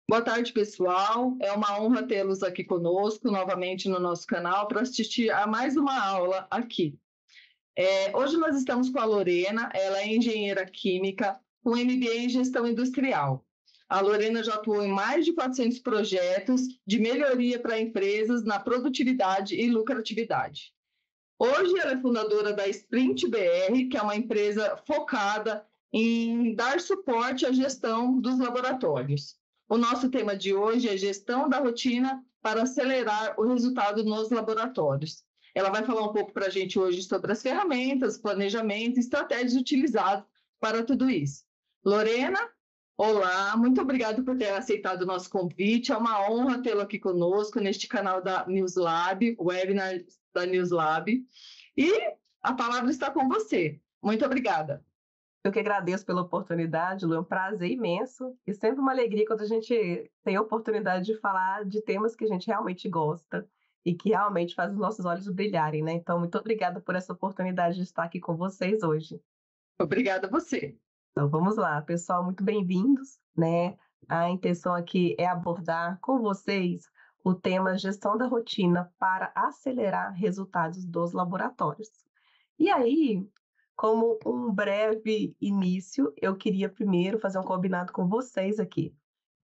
Boa tarde, pessoal. É uma honra tê-los aqui conosco, novamente no nosso canal, para assistir a mais uma aula aqui. Hoje nós estamos com a Lorena, ela é engenheira química, com MBA em gestão industrial. A Lorena já atuou em mais de 400 projetos de melhoria para empresas na produtividade e lucratividade. Hoje ela é fundadora da Sprint BR, que é uma empresa focada em dar suporte à gestão dos laboratórios. O nosso tema de hoje é gestão da rotina para acelerar o resultado nos laboratórios. Ela vai falar um pouco para a gente hoje sobre as ferramentas, planejamento e estratégias utilizadas para tudo isso. Lorena, olá, muito obrigada por ter aceitado o nosso convite. É uma honra tê-lo aqui conosco neste canal da Newslab, webinar da Newslab. E a palavra está com você. Muito obrigada. Eu que agradeço pela oportunidade, Lu, é um prazer imenso e sempre uma alegria quando a gente tem a oportunidade de falar de temas que a gente realmente gosta e que realmente faz os nossos olhos brilharem, né? Então, muito obrigada por essa oportunidade de estar aqui com vocês hoje. Obrigada a você. Então, vamos lá, pessoal, muito bem-vindos, né? A intenção aqui é abordar com vocês o tema gestão da rotina para acelerar resultados dos laboratórios. E aí, como um breve início, eu queria primeiro fazer um combinado com vocês aqui.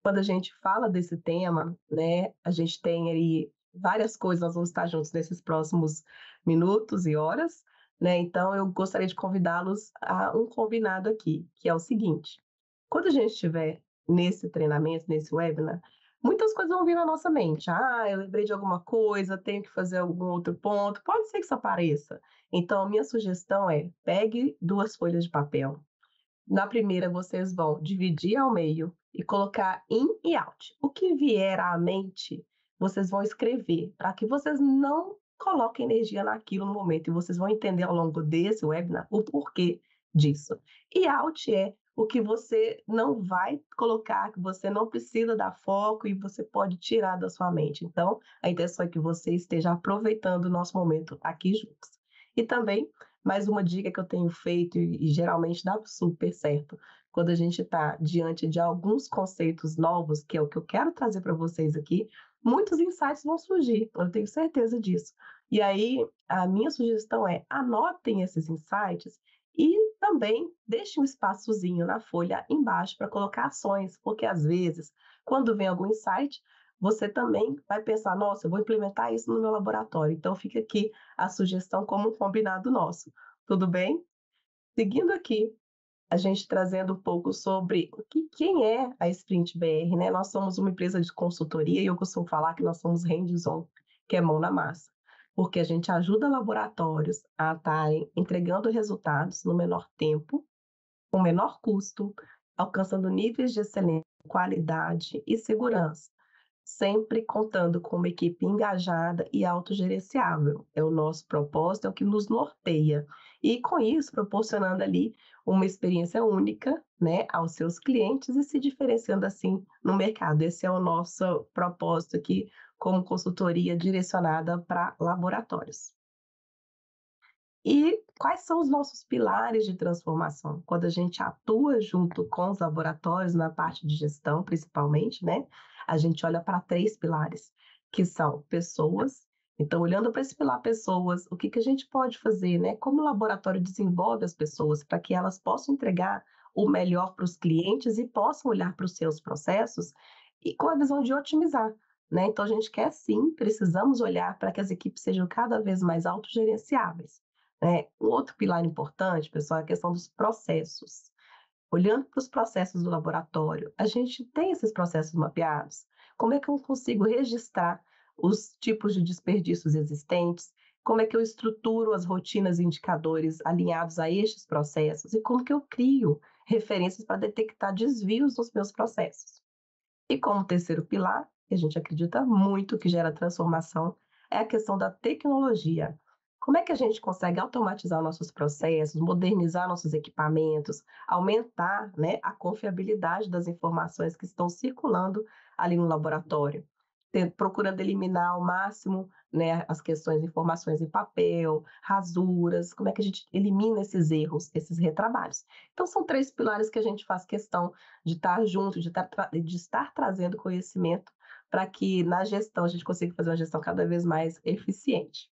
Quando a gente fala desse tema, né, a gente tem aí várias coisas, nós vamos estar juntos nesses próximos minutos e horas, né? Então eu gostaria de convidá-los a um combinado aqui, que é o seguinte: quando a gente estiver nesse treinamento, nesse webinar, muitas coisas vão vir na nossa mente. Ah, eu lembrei de alguma coisa, tenho que fazer algum outro ponto. Pode ser que isso apareça. Então, a minha sugestão é: pegue 2 folhas de papel. Na primeira, vocês vão dividir ao meio e colocar in e out. O que vier à mente, vocês vão escrever, para que vocês não coloquem energia naquilo no momento, e vocês vão entender ao longo desse webinar o porquê disso. E out é o que você não vai colocar, que você não precisa dar foco e você pode tirar da sua mente. Então, a intenção é que você esteja aproveitando o nosso momento aqui juntos. E também mais uma dica que eu tenho feito e geralmente dá super certo, quando a gente está diante de alguns conceitos novos, que é o que eu quero trazer para vocês aqui, muitos insights vão surgir, eu tenho certeza disso. E aí, a minha sugestão é: anotem esses insights e também deixem um espaçozinho na folha embaixo para colocar ações, porque às vezes, quando vem algum insight, você também vai pensar: nossa, eu vou implementar isso no meu laboratório. Então, fica aqui a sugestão como um combinado nosso. Tudo bem? Seguindo aqui, a gente trazendo um pouco sobre quem é a Sprint BR, né? Nós somos uma empresa de consultoria e eu costumo falar que nós somos hands-on, que é mão na massa, porque a gente ajuda laboratórios a estarem entregando resultados no menor tempo, com menor custo, alcançando níveis de excelência, qualidade e segurança, sempre contando com uma equipe engajada e autogerenciável. É o nosso propósito, é o que nos norteia. E com isso, proporcionando ali uma experiência única, né, aos seus clientes e se diferenciando assim no mercado. Esse é o nosso propósito aqui como consultoria direcionada para laboratórios. E quais são os nossos pilares de transformação? Quando a gente atua junto com os laboratórios, na parte de gestão, principalmente, né? A gente olha para 3 pilares, que são pessoas. Então, olhando para esse pilar pessoas, o que que a gente pode fazer, né? Como o laboratório desenvolve as pessoas para que elas possam entregar o melhor para os clientes e possam olhar para os seus processos e com a visão de otimizar, né? Então, a gente quer sim, precisamos olhar para que as equipes sejam cada vez mais autogerenciáveis. Um outro pilar importante, pessoal, é a questão dos processos. Olhando para os processos do laboratório, a gente tem esses processos mapeados? Como é que eu consigo registrar os tipos de desperdícios existentes? Como é que eu estruturo as rotinas e indicadores alinhados a estes processos? E como que eu crio referências para detectar desvios nos meus processos? E como terceiro pilar, que a gente acredita muito que gera transformação, é a questão da tecnologia. Como é que a gente consegue automatizar nossos processos, modernizar nossos equipamentos, aumentar, né, a confiabilidade das informações que estão circulando ali no laboratório, procurando eliminar ao máximo né, as questões de informações em papel, rasuras, como é que a gente elimina esses erros, esses retrabalhos. Então, são 3 pilares que a gente faz questão de estar junto, de estar trazendo conhecimento para que na gestão a gente consiga fazer uma gestão cada vez mais eficiente.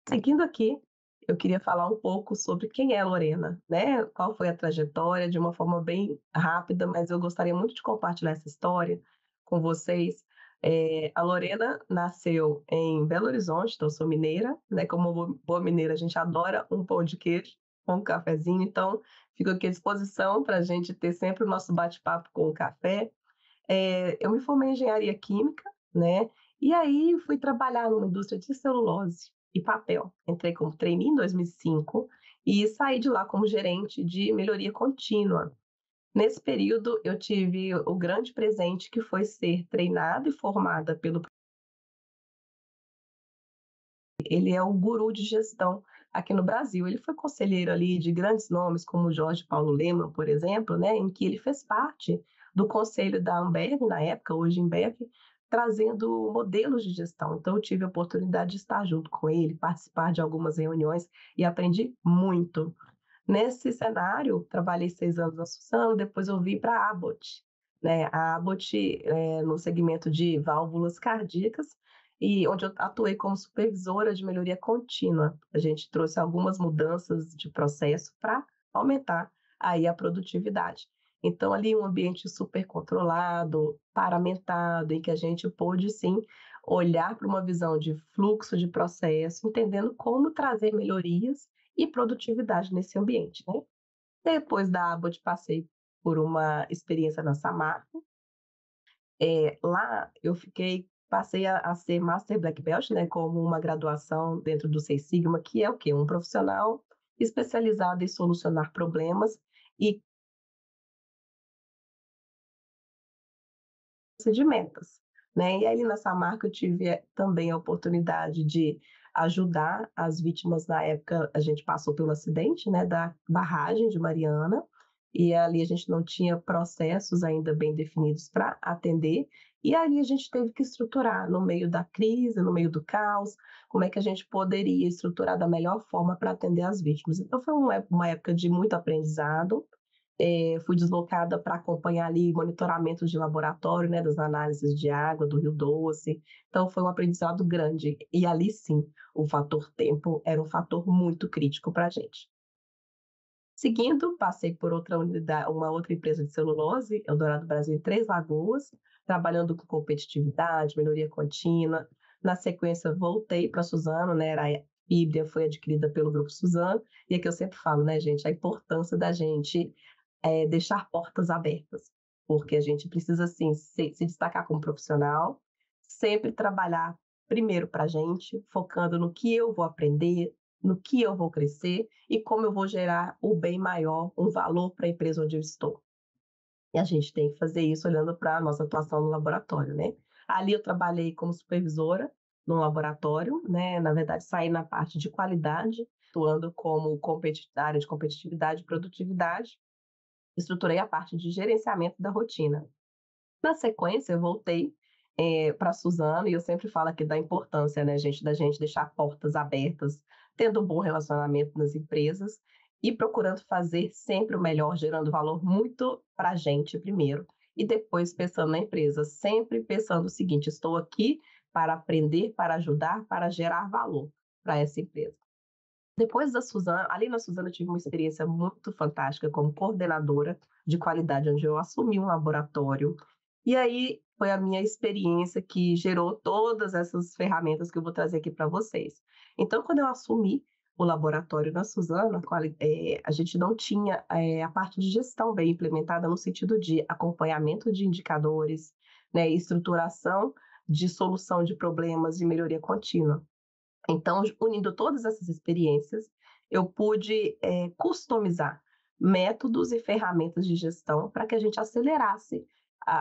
Seguindo aqui, eu queria falar um pouco sobre quem é a Lorena, né? Qual foi a trajetória, de uma forma bem rápida, mas eu gostaria muito de compartilhar essa história com vocês. A Lorena nasceu em Belo Horizonte, então eu sou mineira, né? Como boa mineira, a gente adora um pão de queijo com um cafezinho, então fico aqui à disposição para a gente ter sempre o nosso bate-papo com o café. Eu me formei em engenharia química, né? E aí fui trabalhar numa indústria de celulose e papel. Entrei como trainee em 2005 e saí de lá como gerente de melhoria contínua. Nesse período, eu tive o grande presente que foi ser treinada e formada pelo. Ele é o guru de gestão aqui no Brasil. Ele foi conselheiro ali de grandes nomes como Jorge Paulo Lemann, por exemplo, né, em que ele fez parte do conselho da Ambev, na época, hoje Embev, trazendo modelos de gestão. Então, eu tive a oportunidade de estar junto com ele, participar de algumas reuniões e aprendi muito. Nesse cenário, trabalhei 6 anos na Suzano, depois eu vim para a Abbott, né? A Abbott no segmento de válvulas cardíacas, e onde eu atuei como supervisora de melhoria contínua. A gente trouxe algumas mudanças de processo para aumentar aí a produtividade. Então, ali um ambiente super controlado, paramentado, em que a gente pôde, sim, olhar para uma visão de fluxo de processo, entendendo como trazer melhorias e produtividade nesse ambiente, né? Depois da Abbott, passei por uma experiência na Samarco. Lá eu passei a ser Master Black Belt, né, como uma graduação dentro do Seis Sigma, que é o quê? Um profissional especializado em solucionar problemas e de metas, né? E aí nessa marca eu tive também a oportunidade de ajudar as vítimas. Na época a gente passou pelo acidente, né, da barragem de Mariana, e ali a gente não tinha processos ainda bem definidos para atender, e ali a gente teve que estruturar no meio da crise, no meio do caos, como é que a gente poderia estruturar da melhor forma para atender as vítimas. Então foi uma época de muito aprendizado. Fui deslocada para acompanhar ali monitoramentos de laboratório, né, das análises de água do Rio Doce. Então foi um aprendizado grande. E ali sim, o fator tempo era um fator muito crítico para a gente. Seguindo, passei por uma outra empresa de celulose, Eldorado Brasil, em Três Lagoas, trabalhando com competitividade, melhoria contínua. Na sequência, voltei para a Suzano, né, era a Fibria, foi adquirida pelo Grupo Suzano, e aqui eu sempre falo, né, gente, a importância da gente deixar portas abertas, porque a gente precisa, sim, se destacar como profissional, sempre trabalhar primeiro para a gente, focando no que eu vou aprender, no que eu vou crescer e como eu vou gerar o bem maior, um valor para a empresa onde eu estou. E a gente tem que fazer isso olhando para a nossa atuação no laboratório, né? Ali eu trabalhei como supervisora no laboratório, né? Na verdade, saí na parte de qualidade, atuando como área de competitividade e produtividade. Estruturei a parte de gerenciamento da rotina. Na sequência, eu voltei para a Suzano, e eu sempre falo aqui da importância, né, gente, da gente deixar portas abertas, tendo um bom relacionamento nas empresas e procurando fazer sempre o melhor, gerando valor muito para a gente primeiro, e depois pensando na empresa, sempre pensando o seguinte: estou aqui para aprender, para ajudar, para gerar valor para essa empresa. Depois da Suzano, ali na Suzano eu tive uma experiência muito fantástica como coordenadora de qualidade, onde eu assumi um laboratório. E aí foi a minha experiência que gerou todas essas ferramentas que eu vou trazer aqui para vocês. Então, quando eu assumi o laboratório na Suzano, a gente não tinha a parte de gestão bem implementada no sentido de acompanhamento de indicadores, né, estruturação de solução de problemas e melhoria contínua. Então, unindo todas essas experiências, eu pude customizar métodos e ferramentas de gestão para que a gente acelerasse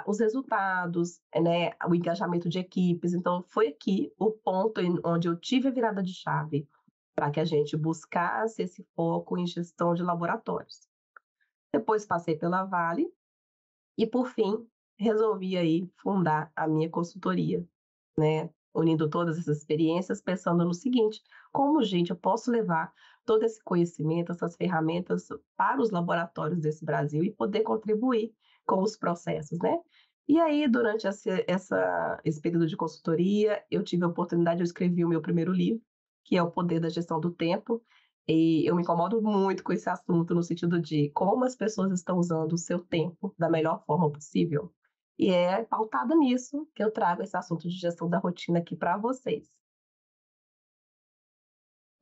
os resultados, né, o engajamento de equipes. Então, foi aqui o ponto onde eu tive a virada de chave para que a gente buscasse esse foco em gestão de laboratórios. Depois passei pela Vale e, por fim, resolvi aí fundar a minha consultoria, né? unindo todas essas experiências, pensando no seguinte: como, gente, eu posso levar todo esse conhecimento, essas ferramentas para os laboratórios desse Brasil e poder contribuir com os processos, né? E aí, durante esse período de consultoria, eu tive a oportunidade, eu escrevi o meu primeiro livro, que é O Poder da Gestão do Tempo, e eu me incomodo muito com esse assunto, no sentido de como as pessoas estão usando o seu tempo da melhor forma possível. E é pautado nisso que eu trago esse assunto de gestão da rotina aqui para vocês.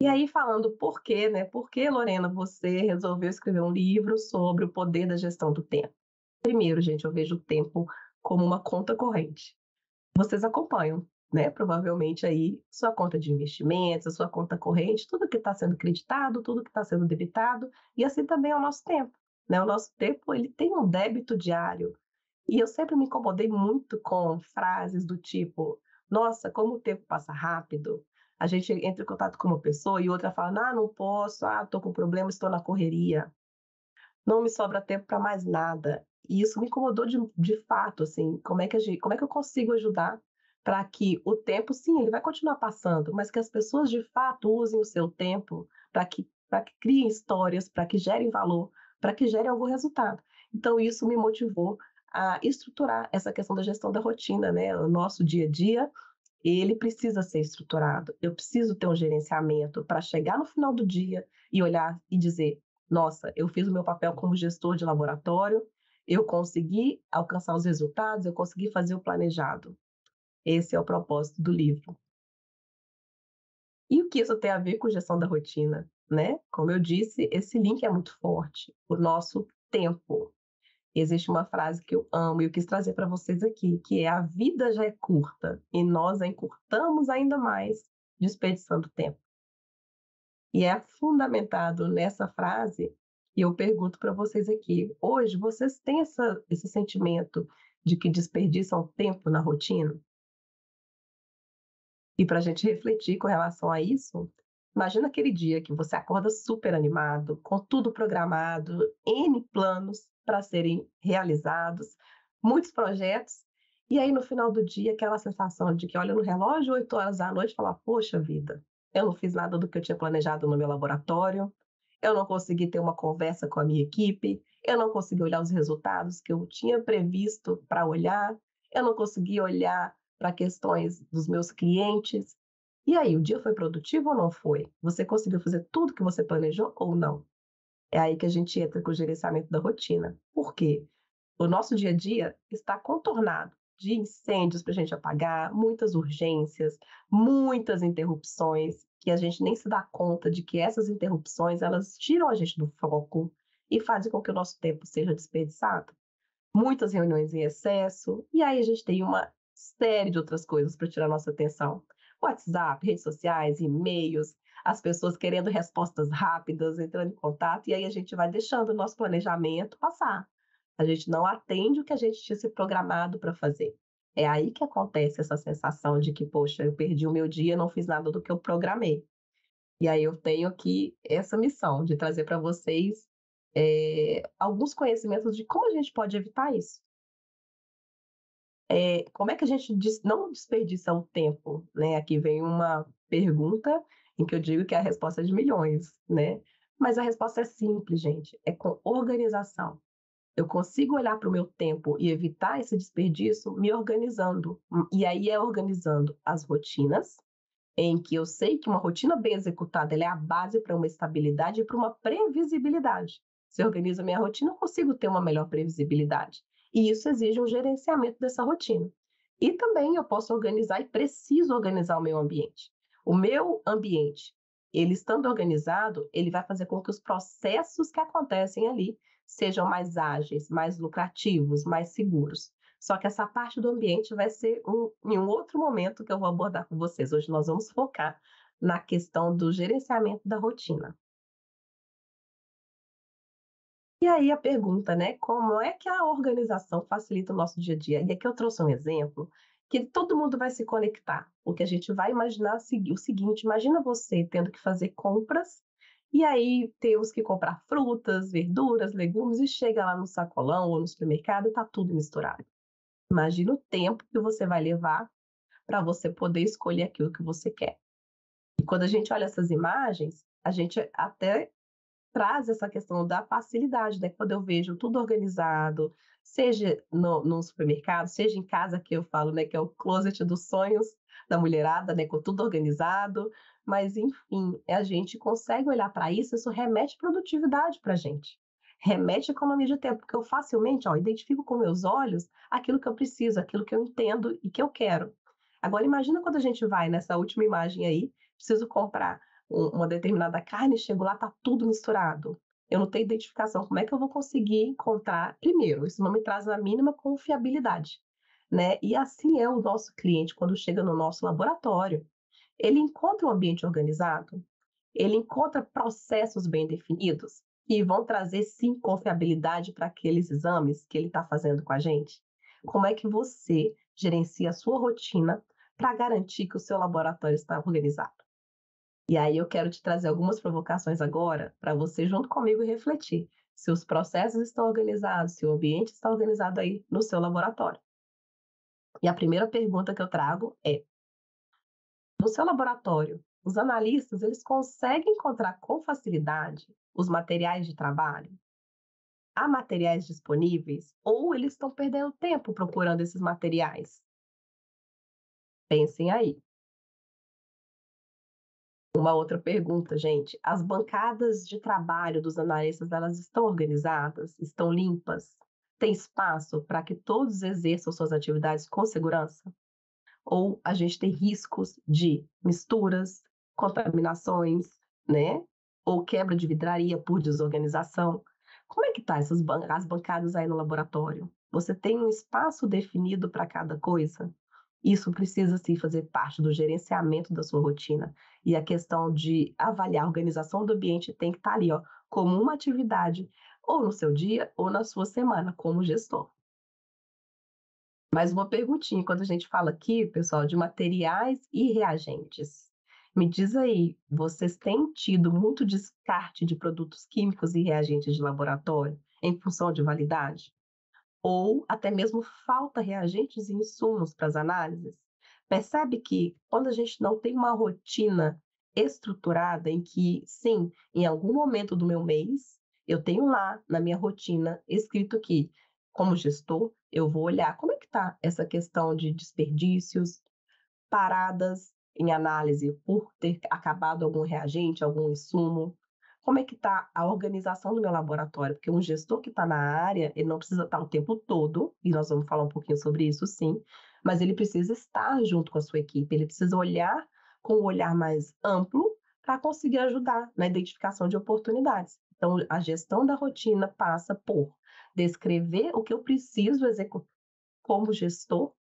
E aí, falando por quê, né? Por que, Lorena, você resolveu escrever um livro sobre o poder da gestão do tempo? Primeiro, gente, eu vejo o tempo como uma conta corrente. Vocês acompanham, né? Provavelmente aí sua conta de investimentos, sua conta corrente, tudo que está sendo creditado, tudo que está sendo debitado, e assim também é o nosso tempo, né? O nosso tempo, ele tem um débito diário. E eu sempre me incomodei muito com frases do tipo: nossa, como o tempo passa rápido. A gente entra em contato com uma pessoa e outra fala: ah, não posso, ah, estou com problema, estou na correria, não me sobra tempo para mais nada. E isso me incomodou de fato, assim, como é que eu consigo ajudar para que o tempo, sim, ele vai continuar passando, mas que as pessoas de fato usem o seu tempo para que criem histórias, para que gerem valor, para que gerem algum resultado. Então isso me motivou a estruturar essa questão da gestão da rotina, né? O nosso dia a dia, ele precisa ser estruturado. Eu preciso ter um gerenciamento para chegar no final do dia e olhar e dizer: nossa, eu fiz o meu papel como gestor de laboratório, eu consegui alcançar os resultados, eu consegui fazer o planejado. Esse é o propósito do livro. E o que isso tem a ver com gestão da rotina, né? Como eu disse, esse link é muito forte. O nosso tempo. Existe uma frase que eu amo e eu quis trazer para vocês aqui, que é: a vida já é curta e nós a encurtamos ainda mais, desperdiçando tempo. E é fundamentado nessa frase, e eu pergunto para vocês aqui: hoje vocês têm esse sentimento de que desperdiçam tempo na rotina? E para a gente refletir com relação a isso, imagina aquele dia que você acorda super animado, com tudo programado, N planos para serem realizados, muitos projetos, e aí no final do dia aquela sensação de que olha no relógio 8 horas da noite e fala: poxa vida, eu não fiz nada do que eu tinha planejado no meu laboratório, eu não consegui ter uma conversa com a minha equipe, eu não consegui olhar os resultados que eu tinha previsto para olhar, eu não consegui olhar para questões dos meus clientes. E aí, o dia foi produtivo ou não foi? Você conseguiu fazer tudo que você planejou ou não? É aí que a gente entra com o gerenciamento da rotina. Por quê? O nosso dia a dia está contornado de incêndios para a gente apagar, muitas urgências, muitas interrupções, que a gente nem se dá conta de que essas interrupções, elas tiram a gente do foco e fazem com que o nosso tempo seja desperdiçado. Muitas reuniões em excesso, e aí a gente tem uma série de outras coisas para tirar nossa atenção. WhatsApp, redes sociais, e-mails, as pessoas querendo respostas rápidas, entrando em contato, e aí a gente vai deixando o nosso planejamento passar. A gente não atende o que a gente tinha se programado para fazer. É aí que acontece essa sensação de que, poxa, eu perdi o meu dia, não fiz nada do que eu programei. E aí eu tenho aqui essa missão de trazer para vocês alguns conhecimentos de como a gente pode evitar isso. Como é que a gente não desperdiça o tempo, né? Aqui vem uma pergunta em que eu digo que a resposta é de milhões, né? Mas a resposta é simples, gente, é com organização. Eu consigo olhar para o meu tempo e evitar esse desperdício me organizando. E aí é organizando as rotinas, em que eu sei que uma rotina bem executada ela é a base para uma estabilidade e para uma previsibilidade. Se eu organizo a minha rotina, eu consigo ter uma melhor previsibilidade. E isso exige um gerenciamento dessa rotina. E também eu posso organizar e preciso organizar o meu ambiente. O meu ambiente, ele estando organizado, ele vai fazer com que os processos que acontecem ali sejam mais ágeis, mais lucrativos, mais seguros. Só que essa parte do ambiente vai ser em um outro momento que eu vou abordar com vocês. Hoje nós vamos focar na questão do gerenciamento da rotina. E aí a pergunta, né, como é que a organização facilita o nosso dia a dia? E aqui eu trouxe um exemplo que todo mundo vai se conectar, porque a gente vai imaginar o seguinte: imagina você tendo que fazer compras e aí temos que comprar frutas, verduras, legumes e chega lá no sacolão ou no supermercado e está tudo misturado. Imagina o tempo que você vai levar para você poder escolher aquilo que você quer. E quando a gente olha essas imagens, a gente até traz essa questão da facilidade, né? Quando eu vejo tudo organizado, seja no supermercado, seja em casa, que eu falo, né, que é o closet dos sonhos da mulherada, né, com tudo organizado, mas enfim, a gente consegue olhar para isso remete produtividade para a gente. Remete economia de tempo, porque eu facilmente, ó, identifico com meus olhos aquilo que eu preciso, aquilo que eu entendo e que eu quero. Agora imagina quando a gente vai nessa última imagem aí, preciso comprar uma determinada carne, chego lá, tá tudo misturado. Eu não tenho identificação. Como é que eu vou conseguir encontrar? Primeiro, isso não me traz a mínima confiabilidade, né? E assim é o nosso cliente quando chega no nosso laboratório. Ele encontra um ambiente organizado, ele encontra processos bem definidos que vão trazer sim confiabilidade para aqueles exames que ele está fazendo com a gente. Como é que você gerencia a sua rotina para garantir que o seu laboratório está organizado? E aí eu quero te trazer algumas provocações agora para você junto comigo refletir se os processos estão organizados, se o ambiente está organizado aí no seu laboratório. E a primeira pergunta que eu trago é: no seu laboratório, os analistas eles conseguem encontrar com facilidade os materiais de trabalho? Há materiais disponíveis ou eles estão perdendo tempo procurando esses materiais? Pensem aí. Uma outra pergunta, gente: as bancadas de trabalho dos analistas, elas estão organizadas? Estão limpas? Tem espaço para que todos exerçam suas atividades com segurança? Ou a gente tem riscos de misturas, contaminações, né? Ou quebra de vidraria por desorganização? Como é que tá as bancadas aí no laboratório? Você tem um espaço definido para cada coisa? Isso precisa sim fazer parte do gerenciamento da sua rotina. E a questão de avaliar a organização do ambiente tem que estar ali, ó, como uma atividade, ou no seu dia, ou na sua semana, como gestor. Mais uma perguntinha, quando a gente fala aqui, pessoal, de materiais e reagentes. Me diz aí, vocês têm tido muito descarte de produtos químicos e reagentes de laboratório em função de validade? Ou até mesmo falta reagentes e insumos para as análises? Percebe que quando a gente não tem uma rotina estruturada em que, sim, em algum momento do meu mês, eu tenho lá na minha rotina escrito que, como gestor, eu vou olhar como é que está essa questão de desperdícios, paradas em análise por ter acabado algum reagente, algum insumo. Como é que está a organização do meu laboratório? Porque um gestor que está na área, ele não precisa estar o tempo todo, e nós vamos falar um pouquinho sobre isso, sim, mas ele precisa estar junto com a sua equipe, ele precisa olhar com um olhar mais amplo para conseguir ajudar na identificação de oportunidades. Então, a gestão da rotina passa por descrever o que eu preciso executar como gestor,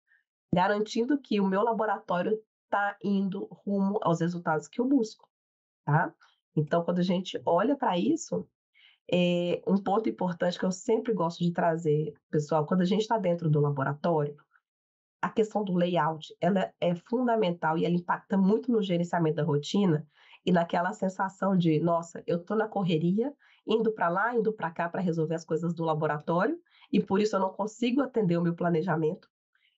garantindo que o meu laboratório está indo rumo aos resultados que eu busco, tá? Então, quando a gente olha para isso, um ponto importante que eu sempre gosto de trazer, pessoal, quando a gente está dentro do laboratório, a questão do layout, ela é fundamental e ela impacta muito no gerenciamento da rotina e naquela sensação de, nossa, eu estou na correria, indo para lá, indo para cá para resolver as coisas do laboratório e por isso eu não consigo atender o meu planejamento.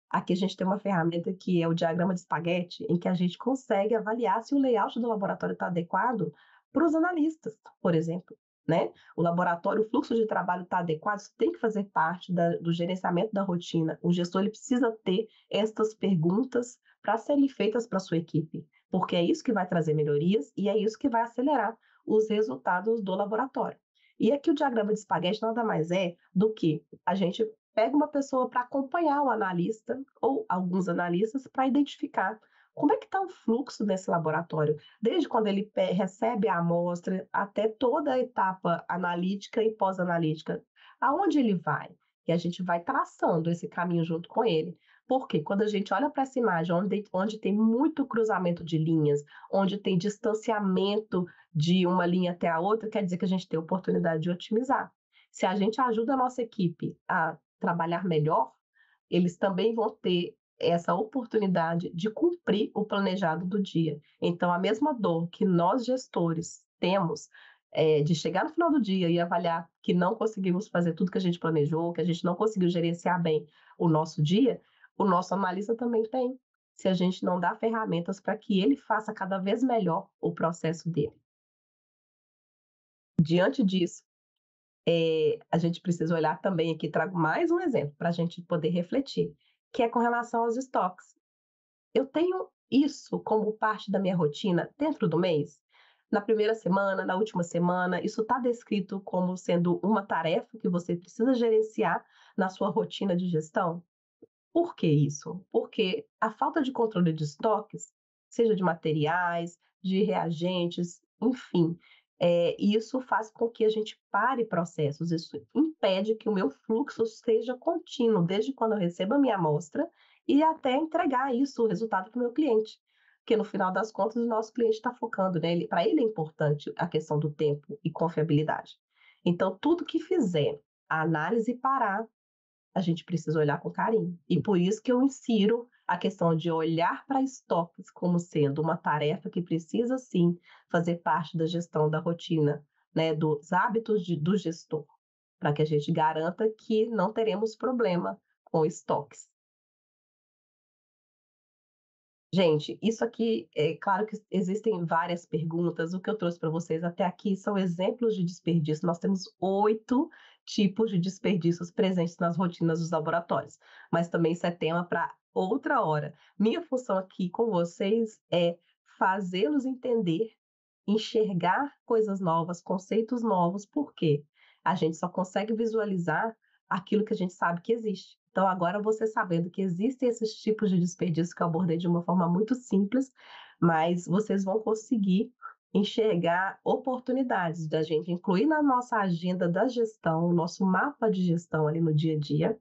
Aqui a gente tem uma ferramenta que é o diagrama de espaguete, em que a gente consegue avaliar se o layout do laboratório está adequado para os analistas, por exemplo, né? O laboratório, o fluxo de trabalho está adequado, isso tem que fazer parte do gerenciamento da rotina. O gestor ele precisa ter estas perguntas para serem feitas para a sua equipe, porque é isso que vai trazer melhorias e é isso que vai acelerar os resultados do laboratório. E aqui o diagrama de espaguete nada mais é do que a gente pega uma pessoa para acompanhar o analista ou alguns analistas para identificar como é que está o fluxo desse laboratório, desde quando ele recebe a amostra até toda a etapa analítica e pós-analítica, aonde ele vai? E a gente vai traçando esse caminho junto com ele. Porque quando a gente olha para essa imagem, onde tem muito cruzamento de linhas, onde tem distanciamento de uma linha até a outra, quer dizer que a gente tem oportunidade de otimizar. Se a gente ajuda a nossa equipe a trabalhar melhor, eles também vão ter essa oportunidade de cumprir o planejado do dia. Então, a mesma dor que nós gestores temos de chegar no final do dia e avaliar que não conseguimos fazer tudo que a gente planejou, que a gente não conseguiu gerenciar bem o nosso dia, o nosso analista também tem. se a gente não dá ferramentas para que ele faça cada vez melhor o processo dele. Diante disso, a gente precisa olhar também aqui, trago mais um exemplo para a gente poder refletir, que é com relação aos estoques. Eu tenho isso como parte da minha rotina dentro do mês? Na primeira semana, na última semana, isso está descrito como sendo uma tarefa que você precisa gerenciar na sua rotina de gestão? Por que isso? Porque a falta de controle de estoques, seja de materiais, de reagentes, enfim, isso faz com que a gente pare processos, isso impede que o meu fluxo seja contínuo, desde quando eu recebo a minha amostra e até entregar isso, o resultado para o meu cliente. Porque no final das contas, o nosso cliente está focando, né? Para ele é importante a questão do tempo e confiabilidade. Então, tudo que fizer a análise parar, a gente precisa olhar com carinho. E por isso que eu insiro a questão de olhar para estoques como sendo uma tarefa que precisa sim fazer parte da gestão da rotina, né, dos hábitos do gestor, para que a gente garanta que não teremos problema com estoques. Gente, isso aqui, é claro que existem várias perguntas. O que eu trouxe para vocês até aqui são exemplos de desperdício. Nós temos 8 tipos de desperdícios presentes nas rotinas dos laboratórios, mas também isso é tema para outra hora. Minha função aqui com vocês é fazê-los entender, enxergar coisas novas, conceitos novos, porque a gente só consegue visualizar aquilo que a gente sabe que existe. Então, agora você sabendo que existem esses tipos de desperdício que eu abordei de uma forma muito simples, mas vocês vão conseguir enxergar oportunidades da gente incluir na nossa agenda da gestão, nosso mapa de gestão ali no dia a dia,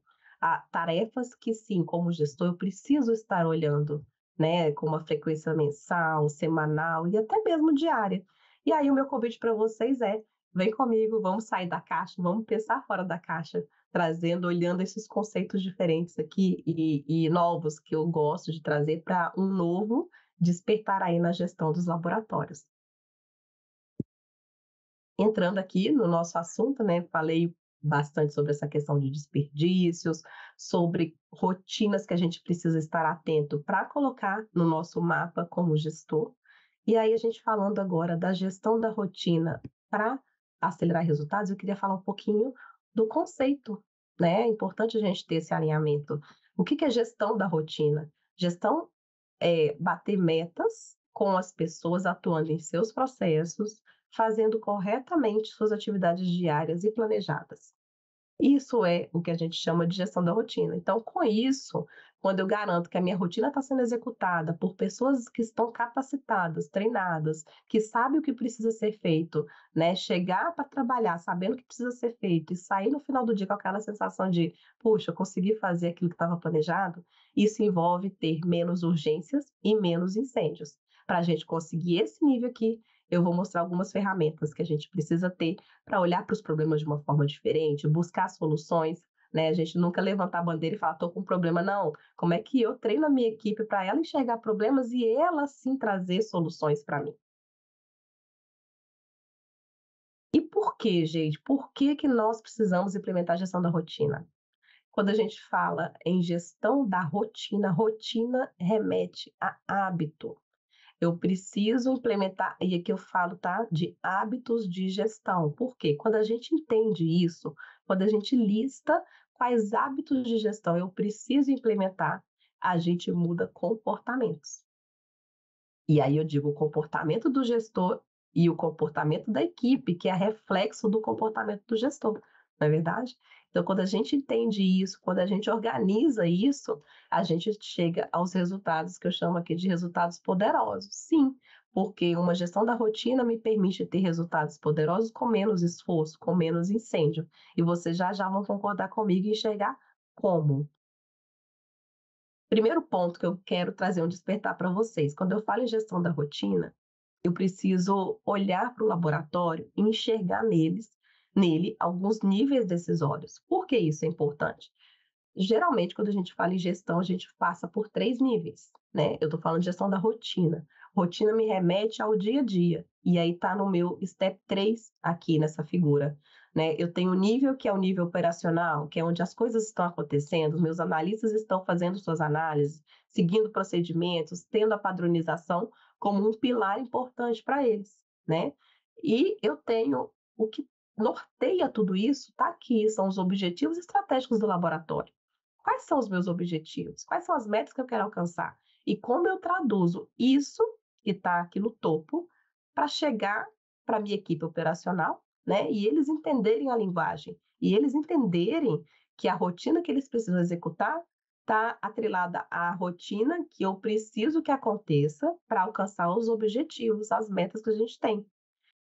tarefas que sim, como gestor, eu preciso estar olhando, né, com uma frequência mensal, semanal e até mesmo diária. E aí o meu convite para vocês é: vem comigo, vamos sair da caixa, vamos pensar fora da caixa, trazendo, olhando esses conceitos diferentes aqui e novos que eu gosto de trazer para um novo despertar aí na gestão dos laboratórios. Entrando aqui no nosso assunto, né, falei bastante sobre essa questão de desperdícios, sobre rotinas que a gente precisa estar atento para colocar no nosso mapa como gestor. E aí a gente falando agora da gestão da rotina para acelerar resultados, eu queria falar um pouquinho do conceito, né? É importante a gente ter esse alinhamento. O que é gestão da rotina? Gestão é bater metas com as pessoas atuando em seus processos, fazendo corretamente suas atividades diárias e planejadas. Isso é o que a gente chama de gestão da rotina. Então, com isso, quando eu garanto que a minha rotina está sendo executada por pessoas que estão capacitadas, treinadas, que sabem o que precisa ser feito, né? Chegar para trabalhar sabendo o que precisa ser feito e sair no final do dia com aquela sensação de, puxa, eu consegui fazer aquilo que estava planejado, isso envolve ter menos urgências e menos incêndios. Para a gente conseguir esse nível aqui, eu vou mostrar algumas ferramentas que a gente precisa ter para olhar para os problemas de uma forma diferente, buscar soluções, né? A gente nunca levantar a bandeira e falar, estou com um problema, não. Como é que eu treino a minha equipe para ela enxergar problemas e ela sim trazer soluções para mim? E por quê, gente? Por que que nós precisamos implementar a gestão da rotina? Quando a gente fala em gestão da rotina, rotina remete a hábito. Eu preciso implementar, e aqui eu falo, tá, de hábitos de gestão. Por quê? Quando a gente entende isso, quando a gente lista quais hábitos de gestão eu preciso implementar, a gente muda comportamentos. E aí eu digo o comportamento do gestor e o comportamento da equipe, que é reflexo do comportamento do gestor, não é verdade? Então, quando a gente entende isso, quando a gente organiza isso, a gente chega aos resultados que eu chamo aqui de resultados poderosos. Sim, porque uma gestão da rotina me permite ter resultados poderosos com menos esforço, com menos incêndio. E vocês já vão concordar comigo e enxergar como. Primeiro ponto que eu quero trazer um despertar para vocês. Quando eu falo em gestão da rotina, eu preciso olhar para o laboratório e enxergar nele alguns níveis decisórios. Por que isso é importante? Geralmente, quando a gente fala em gestão, a gente passa por 3 níveis, né? Eu estou falando de gestão da rotina. Rotina me remete ao dia a dia. E aí está no meu step 3 aqui nessa figura. né? Eu tenho o nível que é o nível operacional, que é onde as coisas estão acontecendo, os meus analistas estão fazendo suas análises, seguindo procedimentos, tendo a padronização como um pilar importante para eles, né? E eu tenho o que norteia tudo isso, está aqui, são os objetivos estratégicos do laboratório. Quais são os meus objetivos? Quais são as metas que eu quero alcançar? E como eu traduzo isso que está aqui no topo para chegar para a minha equipe operacional, né? E eles entenderem a linguagem, e eles entenderem que a rotina que eles precisam executar está atrelada à rotina que eu preciso que aconteça para alcançar os objetivos, as metas que a gente tem.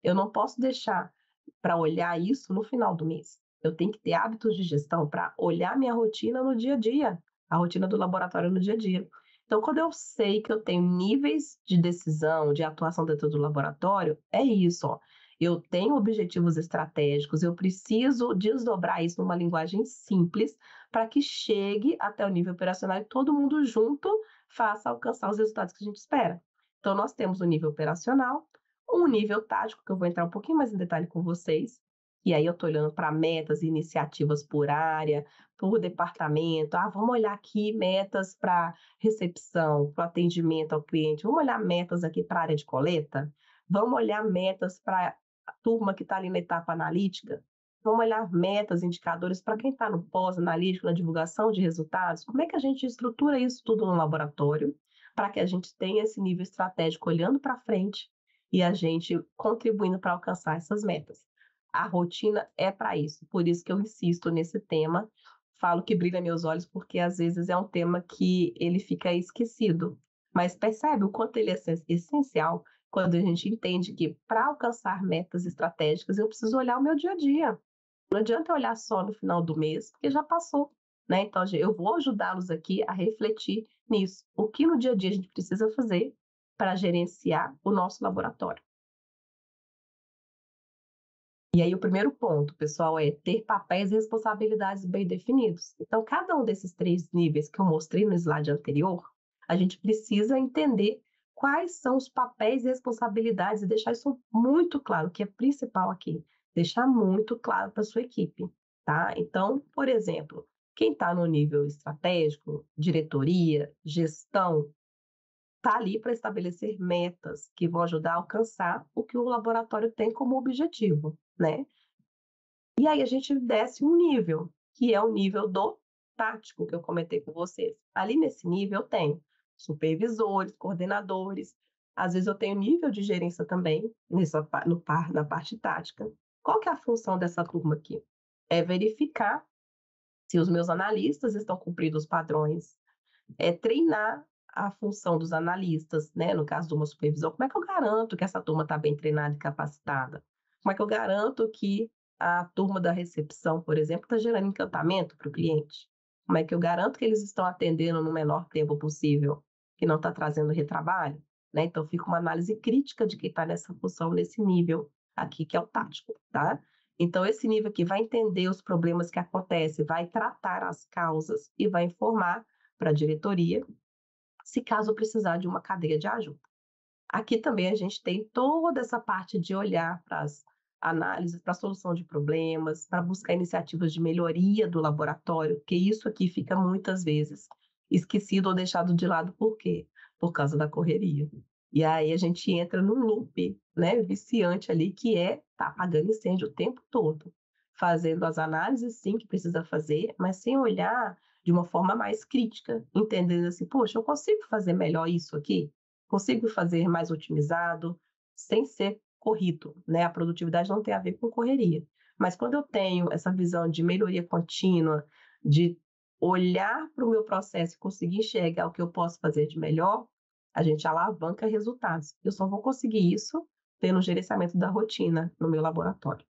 Eu não posso deixar para olhar isso no final do mês. Eu tenho que ter hábitos de gestão para olhar minha rotina no dia a dia, a rotina do laboratório no dia a dia. Então, quando eu sei que eu tenho níveis de decisão, de atuação dentro do laboratório, é isso, ó. Eu tenho objetivos estratégicos, eu preciso desdobrar isso numa linguagem simples para que chegue até o nível operacional e todo mundo junto faça alcançar os resultados que a gente espera. Então, nós temos o nível operacional, um nível tático, que eu vou entrar um pouquinho mais em detalhe com vocês, e aí eu estou olhando para metas e iniciativas por área, por departamento. Ah, vamos olhar aqui metas para recepção, para o atendimento ao cliente. Vamos olhar metas aqui para a área de coleta? Vamos olhar metas para a turma que está ali na etapa analítica? Vamos olhar metas, indicadores para quem está no pós-analítico, na divulgação de resultados? Como é que a gente estrutura isso tudo no laboratório para que a gente tenha esse nível estratégico olhando para frente e a gente contribuindo para alcançar essas metas? A rotina é para isso, por isso que eu insisto nesse tema, falo que brilha meus olhos, porque às vezes é um tema que ele fica esquecido, mas percebe o quanto ele é essencial quando a gente entende que para alcançar metas estratégicas eu preciso olhar o meu dia a dia. Não adianta eu olhar só no final do mês, porque já passou, né? Então eu vou ajudá-los aqui a refletir nisso. O que no dia a dia a gente precisa fazer para gerenciar o nosso laboratório? E aí o primeiro ponto, pessoal, é ter papéis e responsabilidades bem definidos. Então, cada um desses 3 níveis que eu mostrei no slide anterior, a gente precisa entender quais são os papéis e responsabilidades e deixar isso muito claro, que é principal aqui, deixar muito claro para sua equipe, tá? Então, por exemplo, quem está no nível estratégico, diretoria, gestão, está ali para estabelecer metas que vão ajudar a alcançar o que o laboratório tem como objetivo, né? E aí a gente desce um nível, que é o nível do tático que eu comentei com vocês. Ali nesse nível eu tenho supervisores, coordenadores, às vezes eu tenho nível de gerência também na parte tática. Qual que é a função dessa turma aqui? É verificar se os meus analistas estão cumprindo os padrões, é treinar a função dos analistas, né? No caso de uma supervisão, como é que eu garanto que essa turma está bem treinada e capacitada? Como é que eu garanto que a turma da recepção, por exemplo, está gerando encantamento para o cliente? Como é que eu garanto que eles estão atendendo no menor tempo possível, que não está trazendo retrabalho? Né? Então, fica uma análise crítica de quem está nessa função, nesse nível aqui, que é o tático, tá? Então, esse nível aqui vai entender os problemas que acontecem, vai tratar as causas e vai informar para a diretoria, se caso precisar de uma cadeia de ajuda. Aqui também a gente tem toda essa parte de olhar para as análises, para a solução de problemas, para buscar iniciativas de melhoria do laboratório, que isso aqui fica muitas vezes esquecido ou deixado de lado, por quê? Por causa da correria. E aí a gente entra num loop, né, viciante ali, que é tá apagando incêndio o tempo todo, fazendo as análises, sim, que precisa fazer, mas sem olhar de uma forma mais crítica, entendendo assim, poxa, eu consigo fazer melhor isso aqui? Consigo fazer mais otimizado, sem ser corrido, né? A produtividade não tem a ver com correria. Mas quando eu tenho essa visão de melhoria contínua, de olhar para o meu processo e conseguir enxergar o que eu posso fazer de melhor, a gente alavanca resultados. Eu só vou conseguir isso tendo o gerenciamento da rotina no meu laboratório.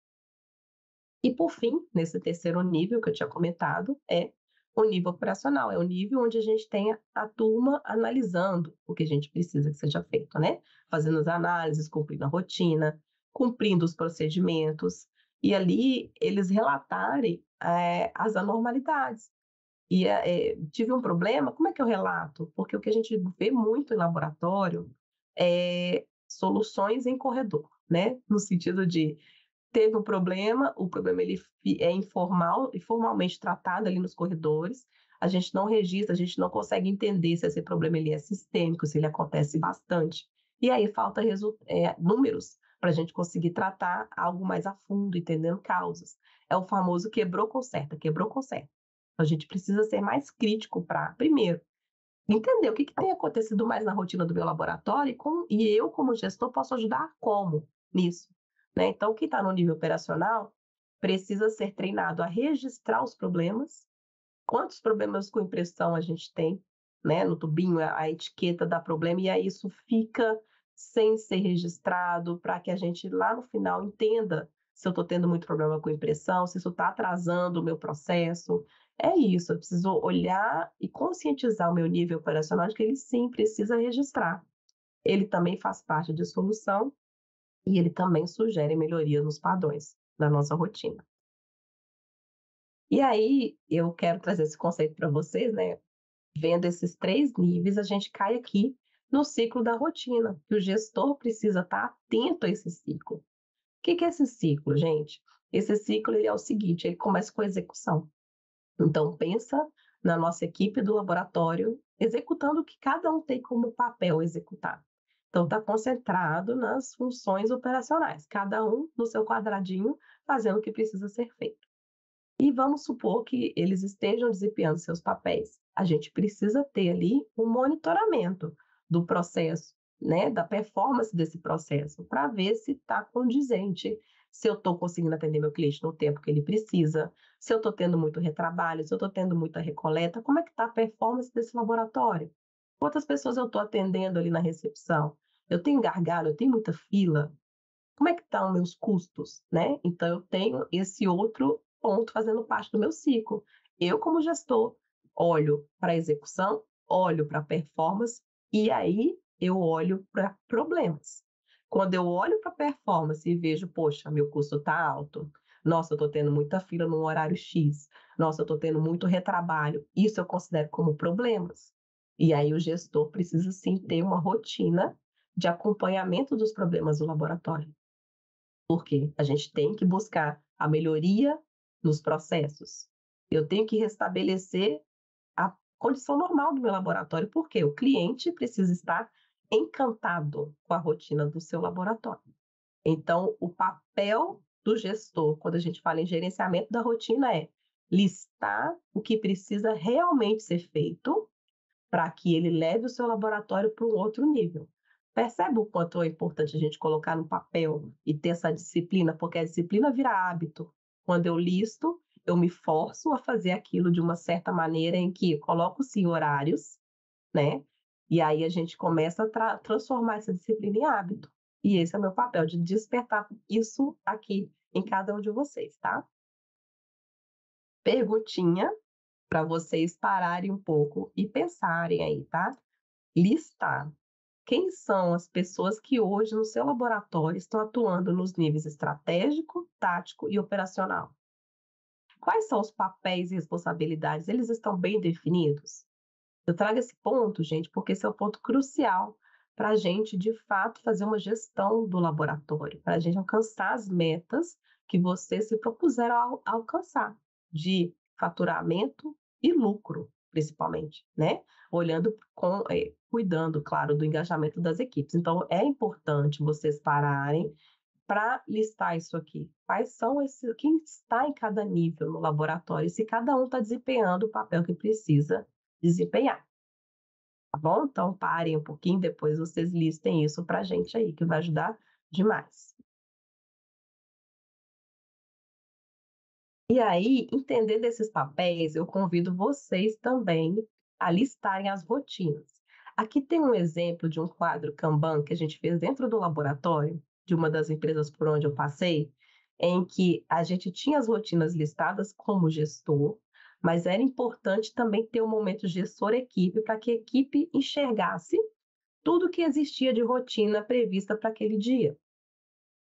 E por fim, nesse terceiro nível que eu tinha comentado, é o nível operacional, é o nível onde a gente tem a turma analisando o que a gente precisa que seja feito, né? Fazendo as análises, cumprindo a rotina, cumprindo os procedimentos, e ali eles relatarem as anormalidades. E tive um problema, como é que eu relato? Porque o que a gente vê muito em laboratório é soluções em corredor, né? No sentido de teve um problema, o problema ele é informalmente tratado ali nos corredores, a gente não registra, a gente não consegue entender se esse problema ele é sistêmico, se ele acontece bastante. E aí falta números para a gente conseguir tratar algo mais a fundo, entendendo causas. É o famoso quebrou, conserta, quebrou, conserta. A gente precisa ser mais crítico para, primeiro, entender o que tem acontecido mais na rotina do meu laboratório e eu, como gestor, posso ajudar como nisso. Né? Então, quem está no nível operacional precisa ser treinado a registrar os problemas, quantos problemas com impressão a gente tem, né? No tubinho, a etiqueta dá problema, e aí isso fica sem ser registrado, para que a gente lá no final entenda se eu estou tendo muito problema com impressão, se isso está atrasando o meu processo. É isso, eu preciso olhar e conscientizar o meu nível operacional de que ele sim precisa registrar. Ele também faz parte de solução e ele também sugere melhorias nos padrões da nossa rotina. E aí, eu quero trazer esse conceito para vocês, né? Vendo esses 3 níveis, a gente cai aqui no ciclo da rotina, que o gestor precisa estar atento a esse ciclo. O que é esse ciclo, gente? Esse ciclo ele é o seguinte, ele começa com a execução. Então, pensa na nossa equipe do laboratório executando o que cada um tem como papel executar. Então, está concentrado nas funções operacionais, cada um no seu quadradinho, fazendo o que precisa ser feito. E vamos supor que eles estejam desempenhando seus papéis. A gente precisa ter ali um monitoramento do processo, né, da performance desse processo, para ver se está condizente, se eu estou conseguindo atender meu cliente no tempo que ele precisa, se eu estou tendo muito retrabalho, se eu estou tendo muita recoleta, como é que está a performance desse laboratório? Quantas pessoas eu estou atendendo ali na recepção? Eu tenho gargalo, eu tenho muita fila? Como é que estão meus custos, né? Então, eu tenho esse outro ponto fazendo parte do meu ciclo. Eu, como gestor, olho para a execução, olho para a performance e aí eu olho para problemas. Quando eu olho para a performance e vejo, poxa, meu custo está alto, nossa, eu estou tendo muita fila no horário X, nossa, eu estou tendo muito retrabalho, isso eu considero como problemas. E aí o gestor precisa sim ter uma rotina de acompanhamento dos problemas do laboratório. Porque a gente tem que buscar a melhoria nos processos. Eu tenho que restabelecer a condição normal do meu laboratório, porque o cliente precisa estar encantado com a rotina do seu laboratório. Então, o papel do gestor, quando a gente fala em gerenciamento da rotina, é listar o que precisa realmente ser feito para que ele leve o seu laboratório para um outro nível. Percebe o quanto é importante a gente colocar no papel e ter essa disciplina, porque a disciplina vira hábito. Quando eu listo, eu me forço a fazer aquilo de uma certa maneira em que coloco sim horários, né? E aí a gente começa a transformar essa disciplina em hábito. E esse é o meu papel, de despertar isso aqui em cada um de vocês, tá? Perguntinha para vocês pararem um pouco e pensarem aí, tá? Listar quem são as pessoas que hoje no seu laboratório estão atuando nos níveis estratégico, tático e operacional. Quais são os papéis e responsabilidades? Eles estão bem definidos? Eu trago esse ponto, gente, porque esse é o ponto crucial para a gente, de fato, fazer uma gestão do laboratório, para a gente alcançar as metas que vocês se propuseram a alcançar, de faturamento e lucro, principalmente, né? Olhando cuidando, claro, do engajamento das equipes. Então, é importante vocês pararem para listar isso aqui. Quais são quem está em cada nível no laboratório, se cada um está desempenhando o papel que precisa desempenhar. Tá bom? Então, parem um pouquinho, depois vocês listem isso para a gente aí, que vai ajudar demais. E aí, entendendo esses papéis, eu convido vocês também a listarem as rotinas. Aqui tem um exemplo de um quadro Kanban que a gente fez dentro do laboratório, de uma das empresas por onde eu passei, em que a gente tinha as rotinas listadas como gestor, mas era importante também ter um momento gestor-equipe para que a equipe enxergasse tudo que existia de rotina prevista para aquele dia.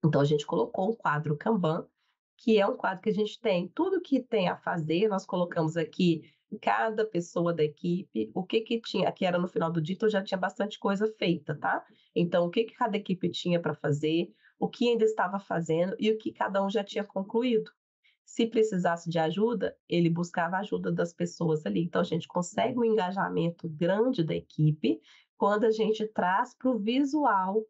Então, a gente colocou um quadro Kanban, que é um quadro que a gente tem tudo que tem a fazer, nós colocamos aqui cada pessoa da equipe, o que tinha, que era no final do dia, então já tinha bastante coisa feita, tá? Então, o que cada equipe tinha para fazer, o que ainda estava fazendo e o que cada um já tinha concluído. Se precisasse de ajuda, ele buscava a ajuda das pessoas ali. Então, a gente consegue um engajamento grande da equipe quando a gente traz para o visual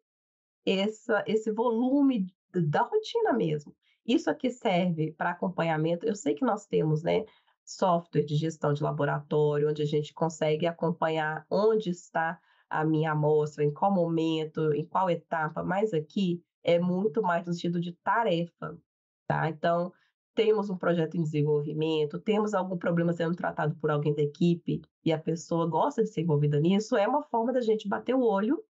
esse volume da rotina mesmo. Isso aqui serve para acompanhamento. Eu sei que nós temos, né, software de gestão de laboratório, onde a gente consegue acompanhar onde está a minha amostra, em qual momento, em qual etapa, mas aqui é muito mais no sentido de tarefa, tá? Então, temos um projeto em desenvolvimento, temos algum problema sendo tratado por alguém da equipe e a pessoa gosta de ser envolvida nisso, é uma forma da gente bater o olho,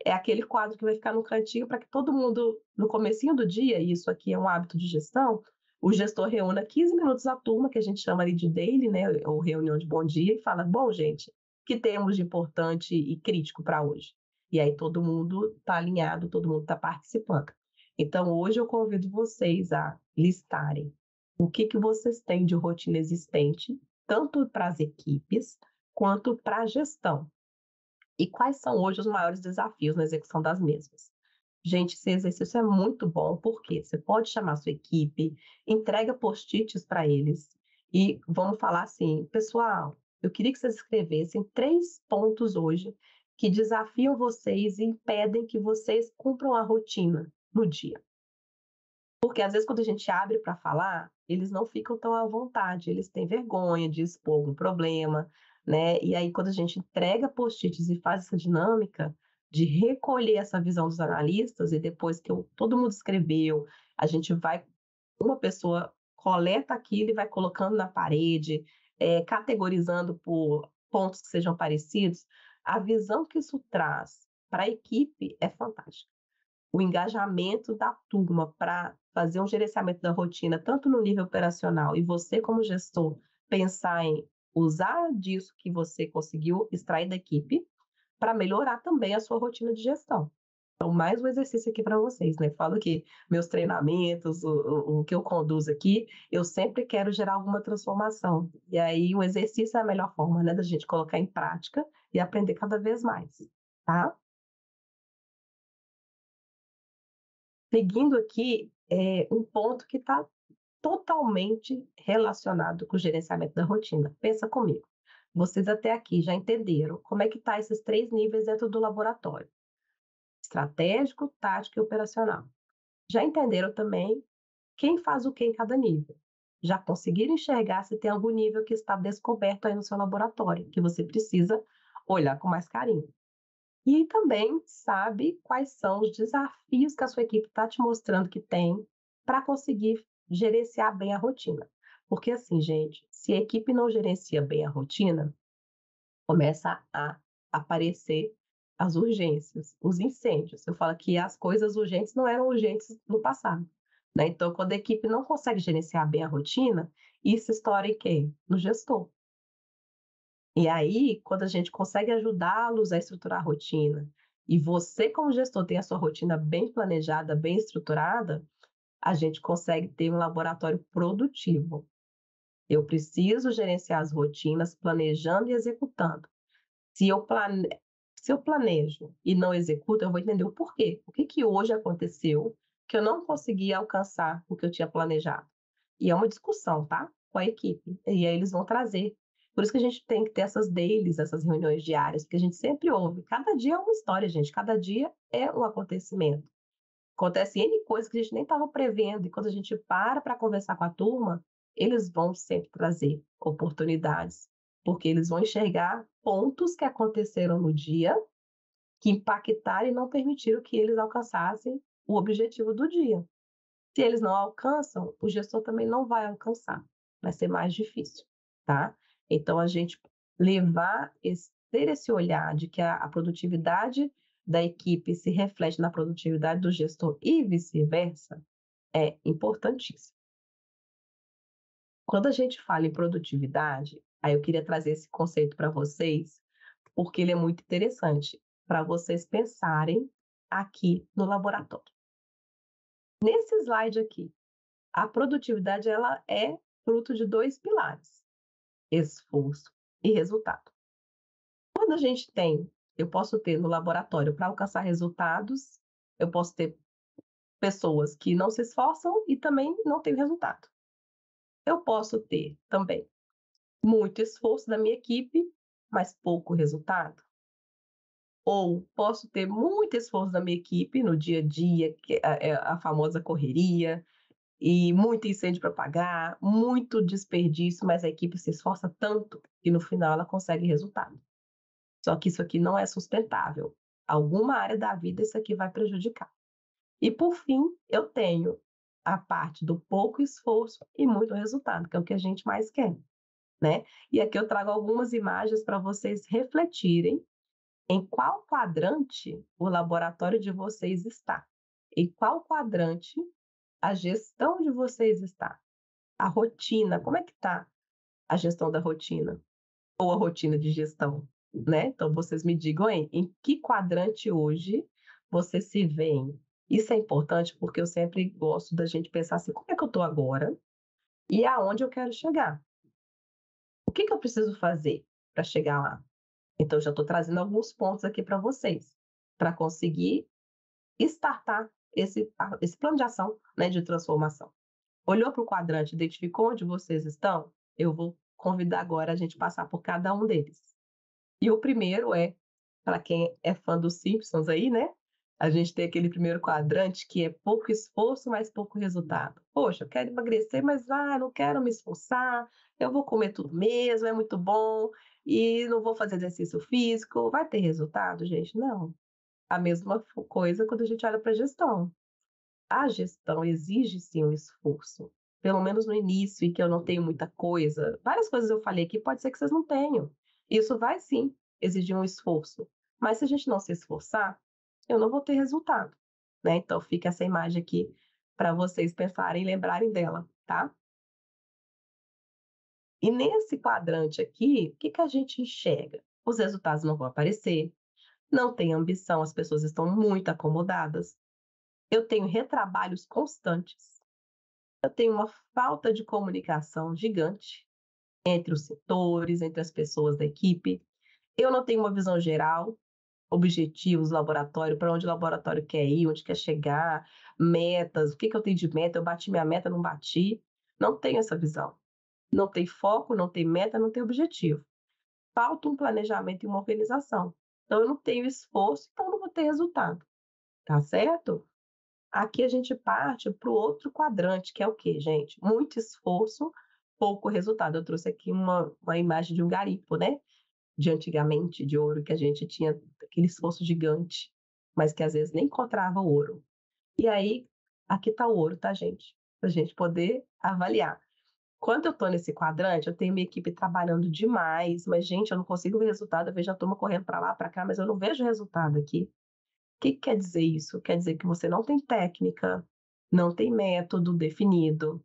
é aquele quadro que vai ficar no cantinho para que todo mundo, no comecinho do dia, e isso aqui é um hábito de gestão, o gestor reúna 15 minutos a turma, que a gente chama ali de daily, né, ou reunião de bom dia, e fala, bom, gente, o que temos de importante e crítico para hoje? E aí todo mundo está alinhado, todo mundo está participando. Então, hoje eu convido vocês a listarem o que vocês têm de rotina existente, tanto para as equipes quanto para a gestão. E quais são hoje os maiores desafios na execução das mesmas? Gente, esse exercício é muito bom, porque você pode chamar sua equipe, entrega post-its para eles e vamos falar assim, pessoal, eu queria que vocês escrevessem 3 pontos hoje que desafiam vocês e impedem que vocês cumpram a rotina no dia. Porque às vezes quando a gente abre para falar, eles não ficam tão à vontade, eles têm vergonha de expor algum problema, né? E aí quando a gente entrega post-its e faz essa dinâmica de recolher essa visão dos analistas e depois que todo mundo escreveu, a gente vai, uma pessoa coleta aquilo e vai colocando na parede, categorizando por pontos que sejam parecidos, a visão que isso traz para a equipe é fantástica. O engajamento da turma para fazer um gerenciamento da rotina, tanto no nível operacional, e você, como gestor, pensar em usar disso que você conseguiu extrair da equipe para melhorar também a sua rotina de gestão. Então, mais um exercício aqui para vocês, né? Falo que meus treinamentos, o que eu conduzo aqui, eu sempre quero gerar alguma transformação. E aí, o exercício é a melhor forma, né, da gente colocar em prática e aprender cada vez mais, tá? Seguindo aqui, um ponto que está totalmente relacionado com o gerenciamento da rotina. Pensa comigo. Vocês até aqui já entenderam como é que tá esses 3 níveis dentro do laboratório: estratégico, tático e operacional. Já entenderam também quem faz o que em cada nível. Já conseguiram enxergar se tem algum nível que está descoberto aí no seu laboratório, que você precisa olhar com mais carinho. E também sabe quais são os desafios que a sua equipe está te mostrando que tem para conseguir gerenciar bem a rotina. Porque assim, gente, se a equipe não gerencia bem a rotina, começa a aparecer as urgências, os incêndios. Eu falo que as coisas urgentes não eram urgentes no passado, né? Então, quando a equipe não consegue gerenciar bem a rotina, isso estoura em quem? No gestor. E aí, quando a gente consegue ajudá-los a estruturar a rotina, e você, como gestor, tem a sua rotina bem planejada, bem estruturada, a gente consegue ter um laboratório produtivo. Eu preciso gerenciar as rotinas, planejando e executando. Se eu, plane... Se eu planejo e não executo, eu vou entender o porquê. O que que hoje aconteceu que eu não consegui alcançar o que eu tinha planejado? E é uma discussão, tá? Com a equipe. E aí eles vão trazer. Por isso que a gente tem que ter essas dailies, essas reuniões diárias, porque a gente sempre ouve. Cada dia é uma história, gente. Cada dia é um acontecimento. Acontece N coisas que a gente nem estava prevendo. E quando a gente para conversar com a turma, eles vão sempre trazer oportunidades, porque eles vão enxergar pontos que aconteceram no dia que impactaram e não permitiram que eles alcançassem o objetivo do dia. Se eles não alcançam, o gestor também não vai alcançar, vai ser mais difícil, tá? Então, a gente ter esse olhar de que a produtividade da equipe se reflete na produtividade do gestor e vice-versa, é importantíssimo. Quando a gente fala em produtividade, aí eu queria trazer esse conceito para vocês, porque ele é muito interessante para vocês pensarem aqui no laboratório. Nesse slide aqui, a produtividade ela é fruto de 2 pilares: esforço e resultado. Quando a gente tem, eu posso ter no laboratório para alcançar resultados, eu posso ter pessoas que não se esforçam e também não têm resultado. Eu posso ter também muito esforço da minha equipe, mas pouco resultado. Ou posso ter muito esforço da minha equipe no dia a dia, que é a famosa correria, e muito incêndio para apagar, muito desperdício, mas a equipe se esforça tanto que no final ela consegue resultado. Só que isso aqui não é sustentável. Alguma área da vida isso aqui vai prejudicar. E por fim, eu tenho a parte do pouco esforço e muito resultado, que é o que a gente mais quer, né? E aqui eu trago algumas imagens para vocês refletirem em qual quadrante o laboratório de vocês está. Em qual quadrante a gestão de vocês está. A rotina, como é que está a gestão da rotina? Ou a rotina de gestão, né? Então vocês me digam aí, em que quadrante hoje você se vê? Isso é importante porque eu sempre gosto da gente pensar assim, como é que eu estou agora e aonde eu quero chegar? O que eu preciso fazer para chegar lá? Então, eu já estou trazendo alguns pontos aqui para vocês, para conseguir startar esse plano de ação, né, de transformação. Olhou para o quadrante, identificou onde vocês estão? Eu vou convidar agora a gente passar por cada um deles. E o primeiro é, para quem é fã dos Simpsons aí, né? A gente tem aquele primeiro quadrante que é pouco esforço, mas pouco resultado. Poxa, eu quero emagrecer, mas não quero me esforçar, eu vou comer tudo mesmo, é muito bom, e não vou fazer exercício físico. Vai ter resultado, gente? Não. A mesma coisa quando a gente olha para a gestão. A gestão exige sim um esforço, pelo menos no início, e que eu não tenho muita coisa. Várias coisas eu falei aqui, pode ser que vocês não tenham. Isso vai sim exigir um esforço. Mas se a gente não se esforçar, eu não vou ter resultado, né? Então fica essa imagem aqui para vocês pensarem e lembrarem dela, tá? E nesse quadrante aqui, o que a gente enxerga? Os resultados não vão aparecer, não tem ambição, as pessoas estão muito acomodadas. Eu tenho retrabalhos constantes. Eu tenho uma falta de comunicação gigante entre os setores, entre as pessoas da equipe. Eu não tenho uma visão geral, objetivos do laboratório, para onde o laboratório quer ir, onde quer chegar, metas, o que eu tenho de meta, eu bati minha meta, não bati. Não tenho essa visão. Não tem foco, não tem meta, não tem objetivo. Falta um planejamento e uma organização. Então, eu não tenho esforço, então eu não vou ter resultado. Tá certo? Aqui a gente parte para o outro quadrante, que é o quê, gente? Muito esforço, pouco resultado. Eu trouxe aqui uma imagem de um garimpo, né? De antigamente, de ouro, que a gente tinha aquele esforço gigante, mas que às vezes nem encontrava ouro. E aí, aqui está o ouro, tá, gente? Para a gente poder avaliar. Quando eu estou nesse quadrante, eu tenho minha equipe trabalhando demais, mas, gente, eu não consigo ver resultado. Eu vejo a turma correndo para lá, para cá, mas eu não vejo resultado aqui. O que quer dizer isso? Quer dizer que você não tem técnica, não tem método definido,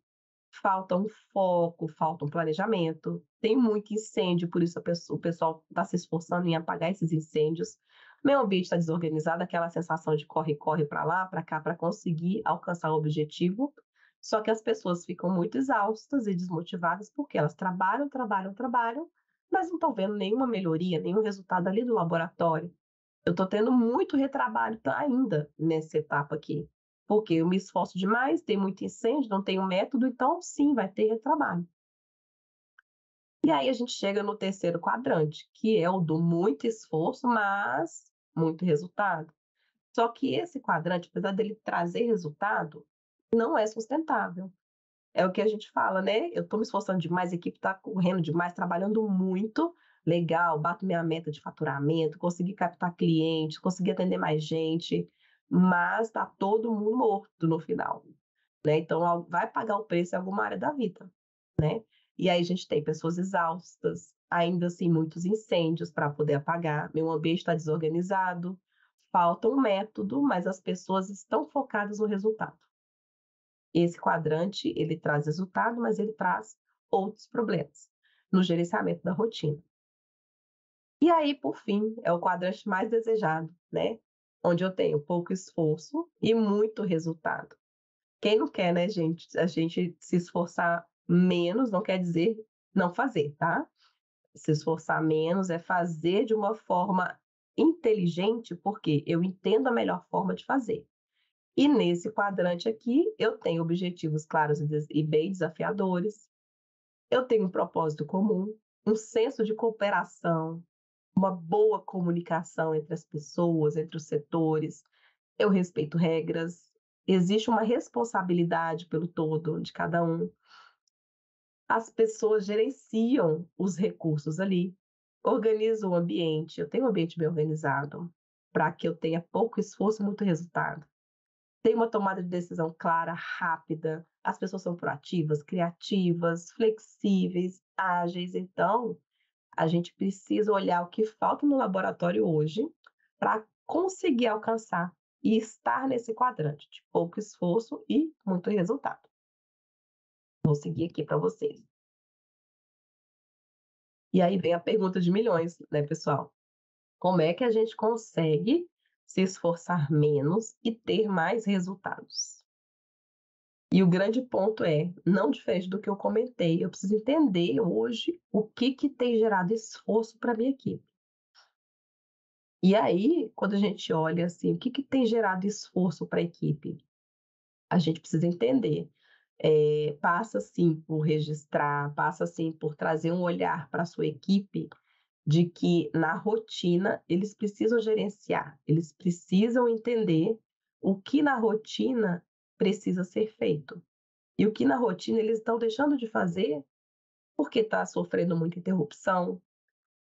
falta um foco, falta um planejamento, tem muito incêndio, por isso o pessoal está se esforçando em apagar esses incêndios. Meu ambiente está desorganizado, aquela sensação de corre-corre para lá, para cá, para conseguir alcançar o objetivo. Só que as pessoas ficam muito exaustas e desmotivadas porque elas trabalham, trabalham, trabalham, mas não estão vendo nenhuma melhoria, nenhum resultado ali do laboratório. Eu estou tendo muito retrabalho ainda nessa etapa aqui, porque eu me esforço demais, tem muito incêndio, não tenho método, então sim, vai ter retrabalho. E aí a gente chega no terceiro quadrante, que é o do muito esforço, mas muito resultado. Só que esse quadrante, apesar dele trazer resultado, não é sustentável. É o que a gente fala, né? Eu estou me esforçando demais, a equipe está correndo demais, trabalhando muito. Legal, bato minha meta de faturamento, consegui captar clientes, consegui atender mais gente, mas está todo mundo morto no final, né? Então vai pagar o preço em alguma área da vida, né? E aí a gente tem pessoas exaustas, ainda assim muitos incêndios para poder apagar, meu ambiente está desorganizado, falta um método, mas as pessoas estão focadas no resultado. Esse quadrante, ele traz resultado, mas ele traz outros problemas no gerenciamento da rotina. E aí, por fim, é o quadrante mais desejado, né? Onde eu tenho pouco esforço e muito resultado. Quem não quer, né, gente? A gente se esforçar menos não quer dizer não fazer, tá? Se esforçar menos é fazer de uma forma inteligente, porque eu entendo a melhor forma de fazer. E nesse quadrante aqui, eu tenho objetivos claros e bem desafiadores, eu tenho um propósito comum, um senso de cooperação, uma boa comunicação entre as pessoas, entre os setores, eu respeito regras, existe uma responsabilidade pelo todo de cada um. As pessoas gerenciam os recursos ali, organizam o ambiente, eu tenho um ambiente bem organizado, para que eu tenha pouco esforço e muito resultado. Tem uma tomada de decisão clara, rápida, as pessoas são proativas, criativas, flexíveis, ágeis. Então, a gente precisa olhar o que falta no laboratório hoje para conseguir alcançar e estar nesse quadrante de pouco esforço e muito resultado. Vou seguir aqui para vocês. E aí vem a pergunta de milhões, né, pessoal? Como é que a gente consegue se esforçar menos e ter mais resultados? E o grande ponto é, não diferente do que eu comentei, eu preciso entender hoje o que tem gerado esforço para minha equipe. E aí, quando a gente olha assim, o que tem gerado esforço para a equipe? A gente precisa entender. Passa sim por registrar, passa sim por trazer um olhar para a sua equipe de que na rotina eles precisam gerenciar, eles precisam entender o que na rotina precisa ser feito. E o que na rotina eles estão deixando de fazer porque está sofrendo muita interrupção,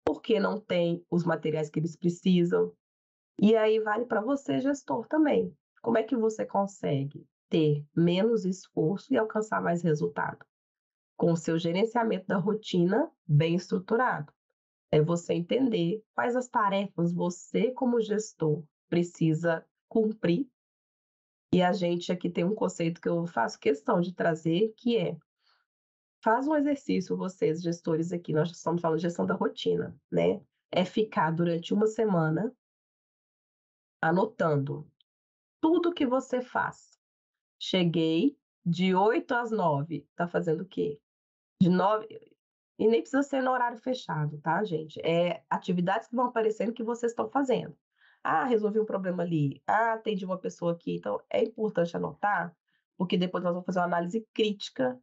porque não tem os materiais que eles precisam. E aí vale para você, gestor, também. Como é que você consegue ter menos esforço e alcançar mais resultado? Com o seu gerenciamento da rotina bem estruturado. É você entender quais as tarefas você, como gestor, precisa cumprir. E a gente aqui tem um conceito que eu faço questão de trazer, que é: faz um exercício, vocês, gestores aqui, nós estamos falando de gestão da rotina, né? É ficar durante uma semana anotando tudo que você faz. Cheguei de 8 às 9, tá fazendo o quê? De 9, e nem precisa ser no horário fechado, tá, gente? É atividades que vão aparecendo que vocês estão fazendo. Ah, resolvi um problema ali. Ah, atendi uma pessoa aqui. Então, é importante anotar, porque depois nós vamos fazer uma análise crítica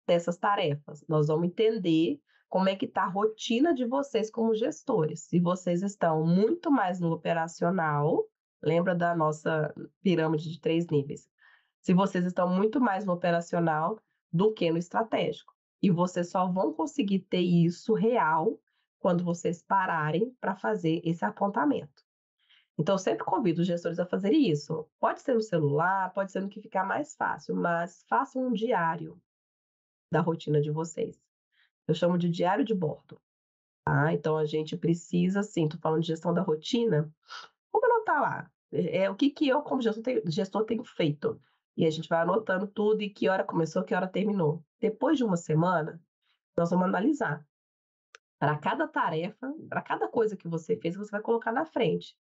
dessas tarefas. Nós vamos entender como é que está a rotina de vocês como gestores. Se vocês estão muito mais no operacional, lembra da nossa pirâmide de 3 níveis. Se vocês estão muito mais no operacional do que no estratégico. E vocês só vão conseguir ter isso real quando vocês pararem para fazer esse apontamento. Então, eu sempre convido os gestores a fazerem isso. Pode ser no celular, pode ser no que ficar mais fácil, mas façam um diário da rotina de vocês. Eu chamo de diário de bordo. Tá? Então, a gente precisa, sim, estou falando de gestão da rotina, vamos anotar lá. O que eu, como gestor, tenho feito. E a gente vai anotando tudo e que hora começou, que hora terminou. Depois de uma semana, nós vamos analisar. Para cada tarefa, para cada coisa que você fez, você vai colocar na frente.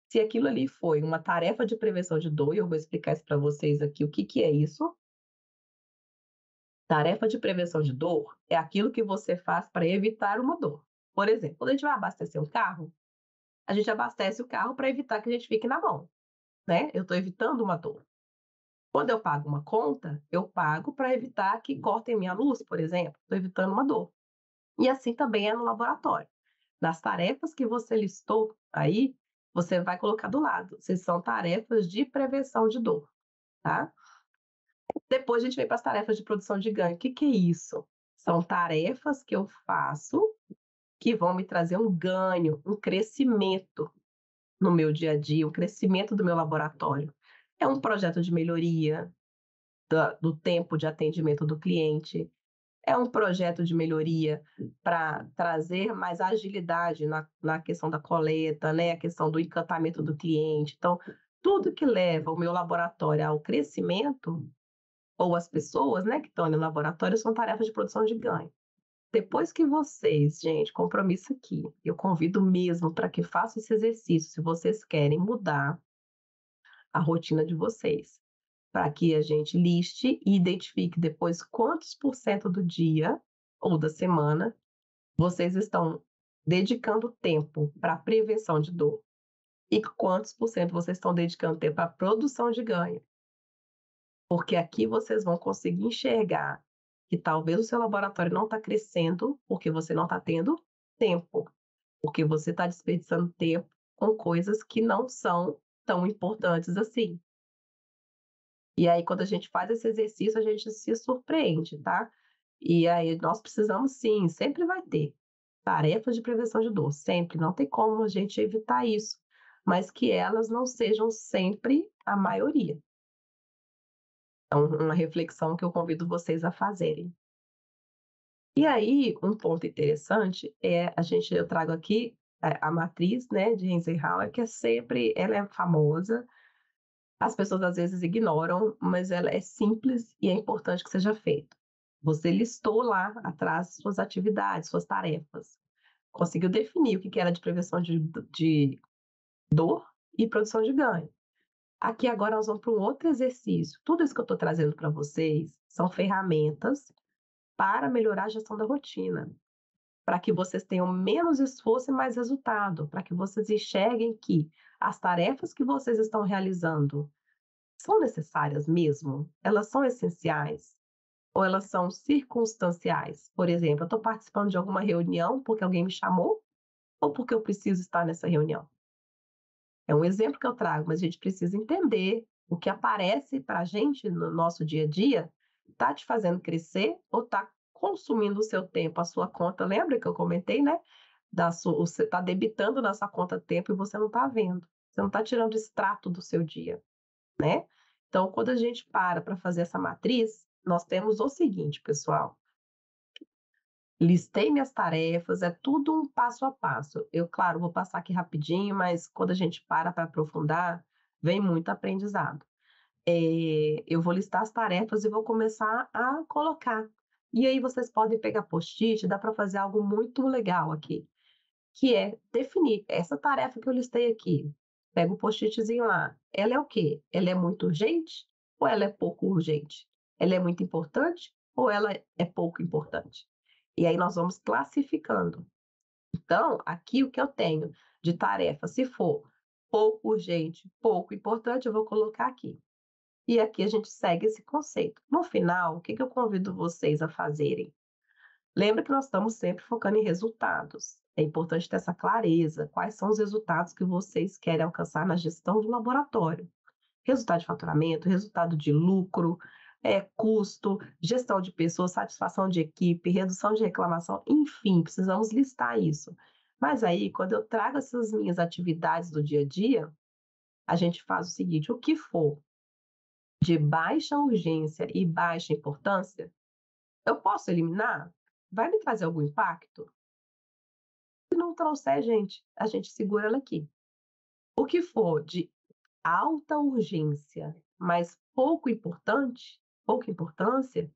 Se aquilo ali foi uma tarefa de prevenção de dor, e eu vou explicar isso para vocês aqui, o que é isso. Tarefa de prevenção de dor é aquilo que você faz para evitar uma dor. Por exemplo, quando a gente vai abastecer um carro, a gente abastece o carro para evitar que a gente fique na mão, né? Eu estou evitando uma dor. Quando eu pago uma conta, eu pago para evitar que cortem minha luz, por exemplo. Estou evitando uma dor. E assim também é no laboratório. Nas tarefas que você listou aí, você vai colocar do lado. Se são tarefas de prevenção de dor, tá? Depois a gente vem para as tarefas de produção de ganho. O que é isso? São tarefas que eu faço que vão me trazer um ganho, um crescimento no meu dia a dia, um crescimento do meu laboratório. É um projeto de melhoria do tempo de atendimento do cliente, é um projeto de melhoria para trazer mais agilidade na questão da coleta, né? A questão do encantamento do cliente. Então, tudo que leva o meu laboratório ao crescimento, ou as pessoas, né, que estão no laboratório, são tarefas de produção de ganho. Depois que vocês, gente, compromisso aqui, eu convido mesmo para que façam esse exercício, se vocês querem mudar a rotina de vocês, para que a gente liste e identifique depois quantos por cento do dia ou da semana vocês estão dedicando tempo para prevenção de dor e quantos por cento vocês estão dedicando tempo para produção de ganho. porque aqui vocês vão conseguir enxergar que talvez o seu laboratório não está crescendo porque você não está tendo tempo, porque você está desperdiçando tempo com coisas que não são tão importantes assim. E aí, quando a gente faz esse exercício, a gente se surpreende, tá? E aí, nós precisamos sim, sempre vai ter tarefas de prevenção de dor, sempre, não tem como a gente evitar isso, mas que elas não sejam sempre a maioria. Então, uma reflexão que eu convido vocês a fazerem. E aí, um ponto interessante é eu trago aqui a matriz, né, de Eisenhower, que ela é famosa, as pessoas às vezes ignoram, mas ela é simples e é importante que seja feita. Você listou lá atrás suas atividades, suas tarefas, conseguiu definir o que era de prevenção de dor e produção de ganho. Aqui agora nós vamos para um outro exercício. Tudo isso que eu estou trazendo para vocês são ferramentas para melhorar a gestão da rotina, para que vocês tenham menos esforço e mais resultado, para que vocês enxerguem que as tarefas que vocês estão realizando são necessárias mesmo? Elas são essenciais? Ou elas são circunstanciais? Por exemplo, eu estou participando de alguma reunião porque alguém me chamou ou porque eu preciso estar nessa reunião? É um exemplo que eu trago, mas a gente precisa entender o que aparece para a gente no nosso dia a dia está te fazendo crescer ou está consumindo o seu tempo, a sua conta. Lembra que eu comentei, né? Você está debitando na sua conta tempo e você não está vendo. Você não está tirando extrato do seu dia, né? Então, quando a gente para fazer essa matriz, nós temos o seguinte, pessoal. Listei minhas tarefas, é tudo um passo a passo. Eu, claro, vou passar aqui rapidinho, mas quando a gente para aprofundar, vem muito aprendizado. Eu vou listar as tarefas e vou começar a colocar. E aí vocês podem pegar post-it, dá para fazer algo muito legal aqui, que é definir essa tarefa que eu listei aqui. Pega o post-itzinho lá. Ela é o quê? Ela é muito urgente ou ela é pouco urgente? Ela é muito importante ou ela é pouco importante? E aí nós vamos classificando. Então, aqui o que eu tenho de tarefa, se for pouco urgente, pouco importante, eu vou colocar aqui. E aqui a gente segue esse conceito. No final, o que eu convido vocês a fazerem? Lembra que nós estamos sempre focando em resultados. É importante ter essa clareza. Quais são os resultados que vocês querem alcançar na gestão do laboratório? Resultado de faturamento, resultado de lucro, custo, gestão de pessoas, satisfação de equipe, redução de reclamação, enfim, precisamos listar isso. Mas aí, quando eu trago essas minhas atividades do dia a dia, a gente faz o seguinte: o que for de baixa urgência e baixa importância, eu posso eliminar? Vai me trazer algum impacto? Se não trouxer, gente, a gente segura ela aqui. O que for de alta urgência, mas pouca importância,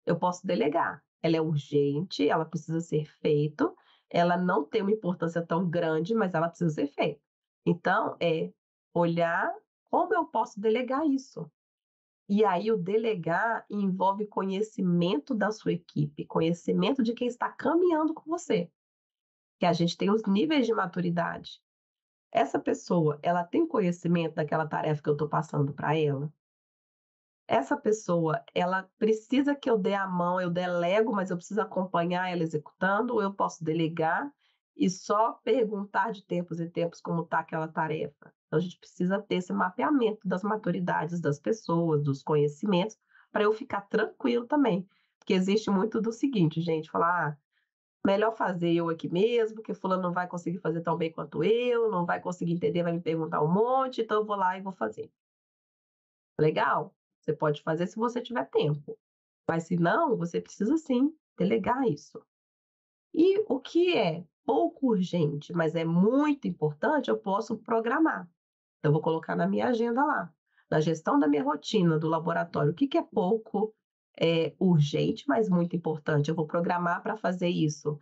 eu posso delegar. Ela é urgente, ela precisa ser feito, ela não tem uma importância tão grande, mas ela precisa ser feita. Então, é olhar como eu posso delegar isso. E aí o delegar envolve conhecimento da sua equipe, conhecimento de quem está caminhando com você, que a gente tem os níveis de maturidade. Essa pessoa, ela tem conhecimento daquela tarefa que eu estou passando para ela? Essa pessoa, ela precisa que eu dê a mão, eu delego, mas eu preciso acompanhar ela executando, ou eu posso delegar e só perguntar de tempos em tempos como está aquela tarefa? Então, a gente precisa ter esse mapeamento das maturidades das pessoas, dos conhecimentos, para eu ficar tranquilo também. Porque existe muito do seguinte, gente, falar, melhor fazer eu aqui mesmo, porque fulano não vai conseguir fazer tão bem quanto eu, não vai conseguir entender, vai me perguntar um monte, então eu vou lá e vou fazer. Legal? Você pode fazer se você tiver tempo, mas se não, você precisa sim delegar isso. E o que é pouco urgente, mas é muito importante, eu posso programar. Eu vou colocar na minha agenda lá, na gestão da minha rotina do laboratório. O que é pouco urgente, mas muito importante? Eu vou programar para fazer isso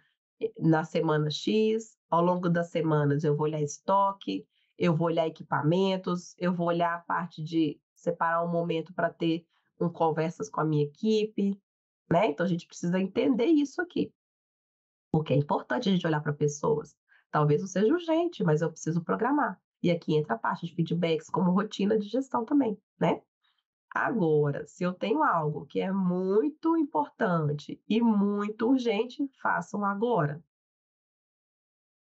na semana X, ao longo das semanas eu vou olhar estoque, eu vou olhar equipamentos, eu vou olhar a parte de separar um momento para ter conversas com a minha equipe, né? Então a gente precisa entender isso aqui, porque é importante a gente olhar para pessoas. Talvez não seja urgente, mas eu preciso programar. E aqui entra a parte de feedbacks como rotina de gestão também, né? Agora, se eu tenho algo que é muito importante e muito urgente, façam agora.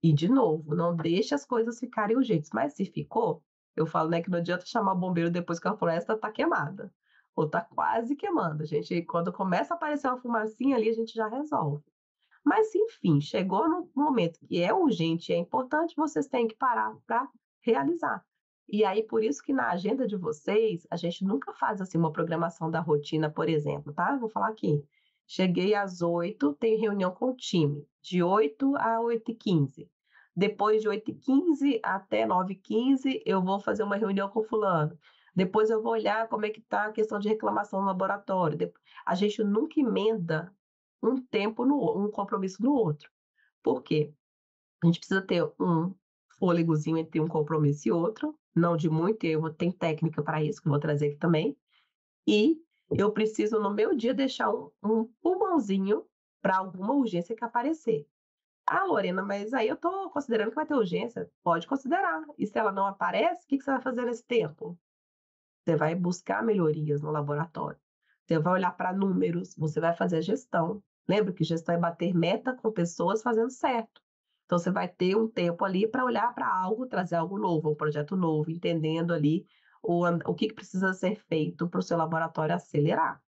E, de novo, não deixe as coisas ficarem urgentes. Mas se ficou, eu falo, né, que não adianta chamar o bombeiro depois que a floresta está queimada. Ou está quase queimando. A gente, quando começa a aparecer uma fumacinha ali, a gente já resolve. Mas, enfim, chegou no momento que é urgente e é importante, vocês têm que parar para realizar. E aí, por isso que na agenda de vocês, a gente nunca faz assim uma programação da rotina, por exemplo, tá? Vou falar aqui. Cheguei às 8, tem reunião com o time, de 8 a 8h15. Depois de 8h15 até 9h15, eu vou fazer uma reunião com fulano. Depois eu vou olhar como é que está a questão de reclamação no laboratório. A gente nunca emenda um tempo um compromisso no outro. Por quê? A gente precisa ter um fôlegozinho entre um compromisso e outro, não de muito, e eu tenho técnica para isso, que eu vou trazer aqui também. E eu preciso, no meu dia, deixar um pulmãozinho para alguma urgência que aparecer. Ah, Lorena, mas aí eu estou considerando que vai ter urgência. Pode considerar. E se ela não aparece, o que você vai fazer nesse tempo? Você vai buscar melhorias no laboratório. Você vai olhar para números, você vai fazer a gestão. Lembra que gestão é bater meta com pessoas fazendo certo. Então, você vai ter um tempo ali para olhar para algo, trazer algo novo, um projeto novo, entendendo ali o que precisa ser feito para o seu laboratório acelerar.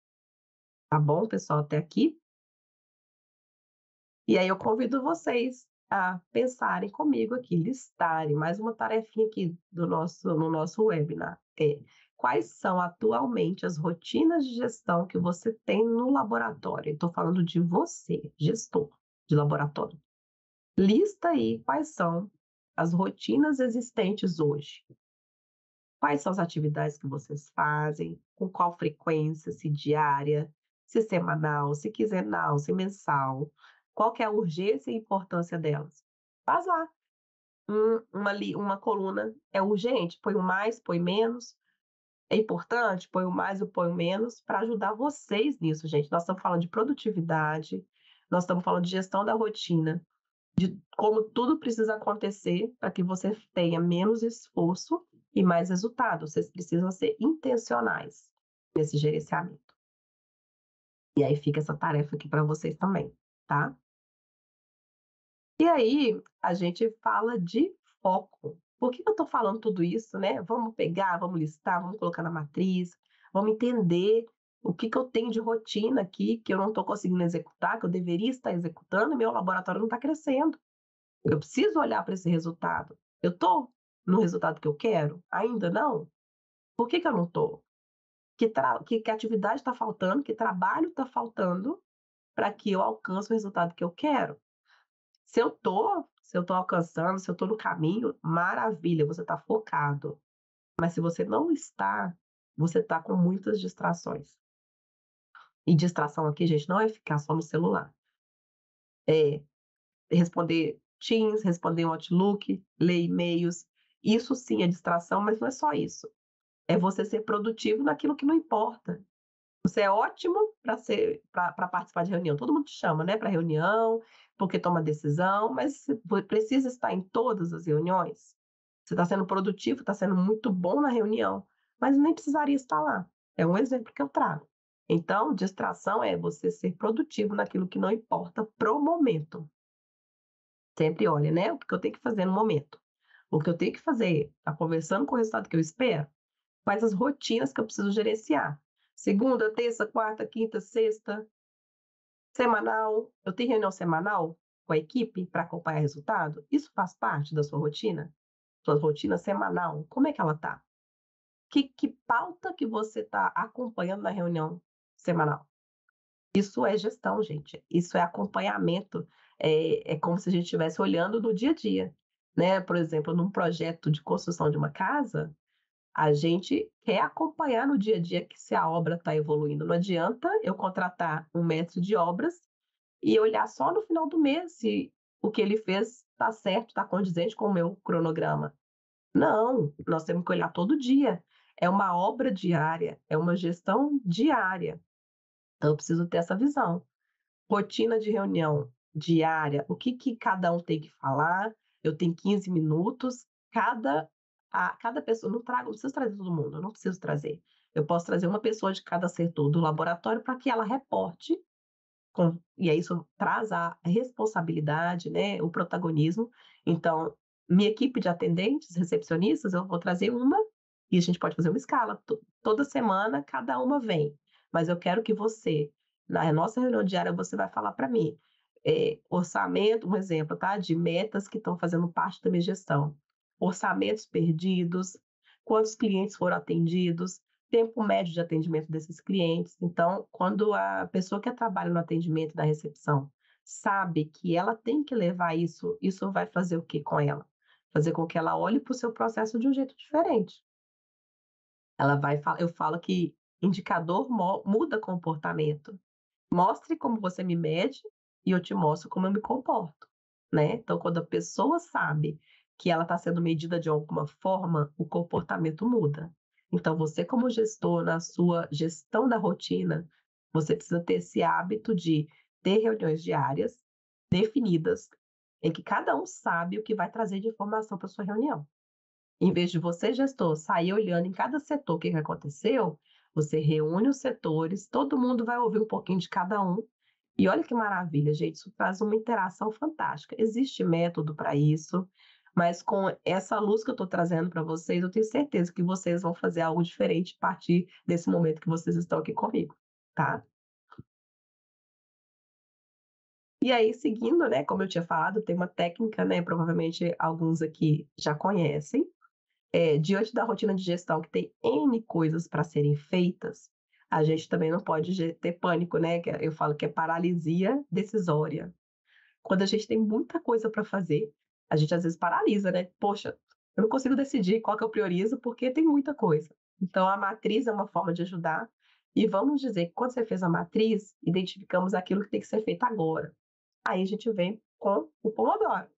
Tá bom, pessoal, até aqui? E aí eu convido vocês a pensarem comigo aqui, listarem mais uma tarefinha aqui no nosso webinar. Quais são atualmente as rotinas de gestão que você tem no laboratório? Estou falando de você, gestor de laboratório. Lista aí quais são as rotinas existentes hoje. Quais são as atividades que vocês fazem, com qual frequência, se diária, se semanal, se quinzenal, se mensal, qual que é a urgência e importância delas. Faz lá uma coluna, é urgente, põe o mais, põe menos, é importante, põe o mais ou põe o menos, para ajudar vocês nisso, gente. Nós estamos falando de produtividade, nós estamos falando de gestão da rotina, de como tudo precisa acontecer para que você tenha menos esforço e mais resultado. Vocês precisam ser intencionais nesse gerenciamento. E aí fica essa tarefa aqui para vocês também, tá? E aí a gente fala de foco. Por que eu estou falando tudo isso, né? Vamos pegar, vamos listar, vamos colocar na matriz, vamos entender o que eu tenho de rotina aqui que eu não estou conseguindo executar, que eu deveria estar executando, e meu laboratório não está crescendo. Eu preciso olhar para esse resultado. Eu estou no resultado que eu quero? Ainda não? Por que eu não estou? Que atividade está faltando? Que trabalho está faltando para que eu alcance o resultado que eu quero? Se eu tô alcançando, se eu estou no caminho, maravilha, você está focado. Mas se você não está, você está com muitas distrações. E distração aqui, gente, não é ficar só no celular. É responder Teams, responder um Outlook, ler e-mails. Isso sim é distração, mas não é só isso. É você ser produtivo naquilo que não importa. Você é ótimo para participar de reunião. Todo mundo te chama, né, para reunião, porque toma decisão, mas você precisa estar em todas as reuniões. Você está sendo produtivo, está sendo muito bom na reunião, mas nem precisaria estar lá. É um exemplo que eu trago. Então, distração é você ser produtivo naquilo que não importa pro momento. Sempre olha, né, o que eu tenho que fazer no momento. O que eu tenho que fazer, tá conversando com o resultado que eu espero, quais as rotinas que eu preciso gerenciar. Segunda, terça, quarta, quinta, sexta, semanal. Eu tenho reunião semanal com a equipe para acompanhar resultado? Isso faz parte da sua rotina? Sua rotina semanal, como é que ela tá? Que pauta que você está acompanhando na reunião semanal? Isso é gestão, gente. Isso é acompanhamento. É como se a gente estivesse olhando no dia a dia, né? Por exemplo, num projeto de construção de uma casa, a gente quer acompanhar no dia a dia que se a obra está evoluindo. Não adianta eu contratar um mestre de obras e olhar só no final do mês se o que ele fez está certo, está condizente com o meu cronograma. Não, nós temos que olhar todo dia. É uma obra diária, é uma gestão diária. Então, eu preciso ter essa visão. Rotina de reunião diária, o que cada um tem que falar. Eu tenho 15 minutos, cada pessoa, não preciso trazer todo mundo, eu não preciso trazer. Eu posso trazer uma pessoa de cada setor do laboratório para que ela reporte, e aí isso traz a responsabilidade, né, o protagonismo. Então, minha equipe de atendentes, recepcionistas, eu vou trazer uma, e a gente pode fazer uma escala. Toda semana, cada uma vem. Mas eu quero que você, na nossa reunião diária, você vai falar para mim, orçamento, um exemplo, tá? De metas que estão fazendo parte da minha gestão. Orçamentos perdidos, quantos clientes foram atendidos, tempo médio de atendimento desses clientes. Então, quando a pessoa que trabalha no atendimento da recepção sabe que ela tem que levar isso, isso vai fazer o que com ela? Fazer com que ela olhe para o seu processo de um jeito diferente. Eu falo que indicador muda comportamento. Mostre como você me mede e eu te mostro como eu me comporto, né? Então, quando a pessoa sabe que ela está sendo medida de alguma forma, o comportamento muda. Então, você como gestor, na sua gestão da rotina, você precisa ter esse hábito de ter reuniões diárias definidas, em que cada um sabe o que vai trazer de informação para sua reunião. Em vez de você, gestor, sair olhando em cada setor o que aconteceu, você reúne os setores, todo mundo vai ouvir um pouquinho de cada um. E olha que maravilha, gente, isso traz uma interação fantástica. Existe método para isso, mas com essa luz que eu estou trazendo para vocês, eu tenho certeza que vocês vão fazer algo diferente a partir desse momento que vocês estão aqui comigo, tá? E aí, seguindo, né, como eu tinha falado, tem uma técnica, né, provavelmente alguns aqui já conhecem, diante da rotina de gestão que tem N coisas para serem feitas, a gente também não pode ter pânico, né? Eu falo que é paralisia decisória. Quando a gente tem muita coisa para fazer, a gente às vezes paralisa, né? Poxa, eu não consigo decidir qual que eu priorizo porque tem muita coisa. Então, a matriz é uma forma de ajudar. E vamos dizer que quando você fez a matriz, identificamos aquilo que tem que ser feito agora. Aí a gente vem com o Pomodoro.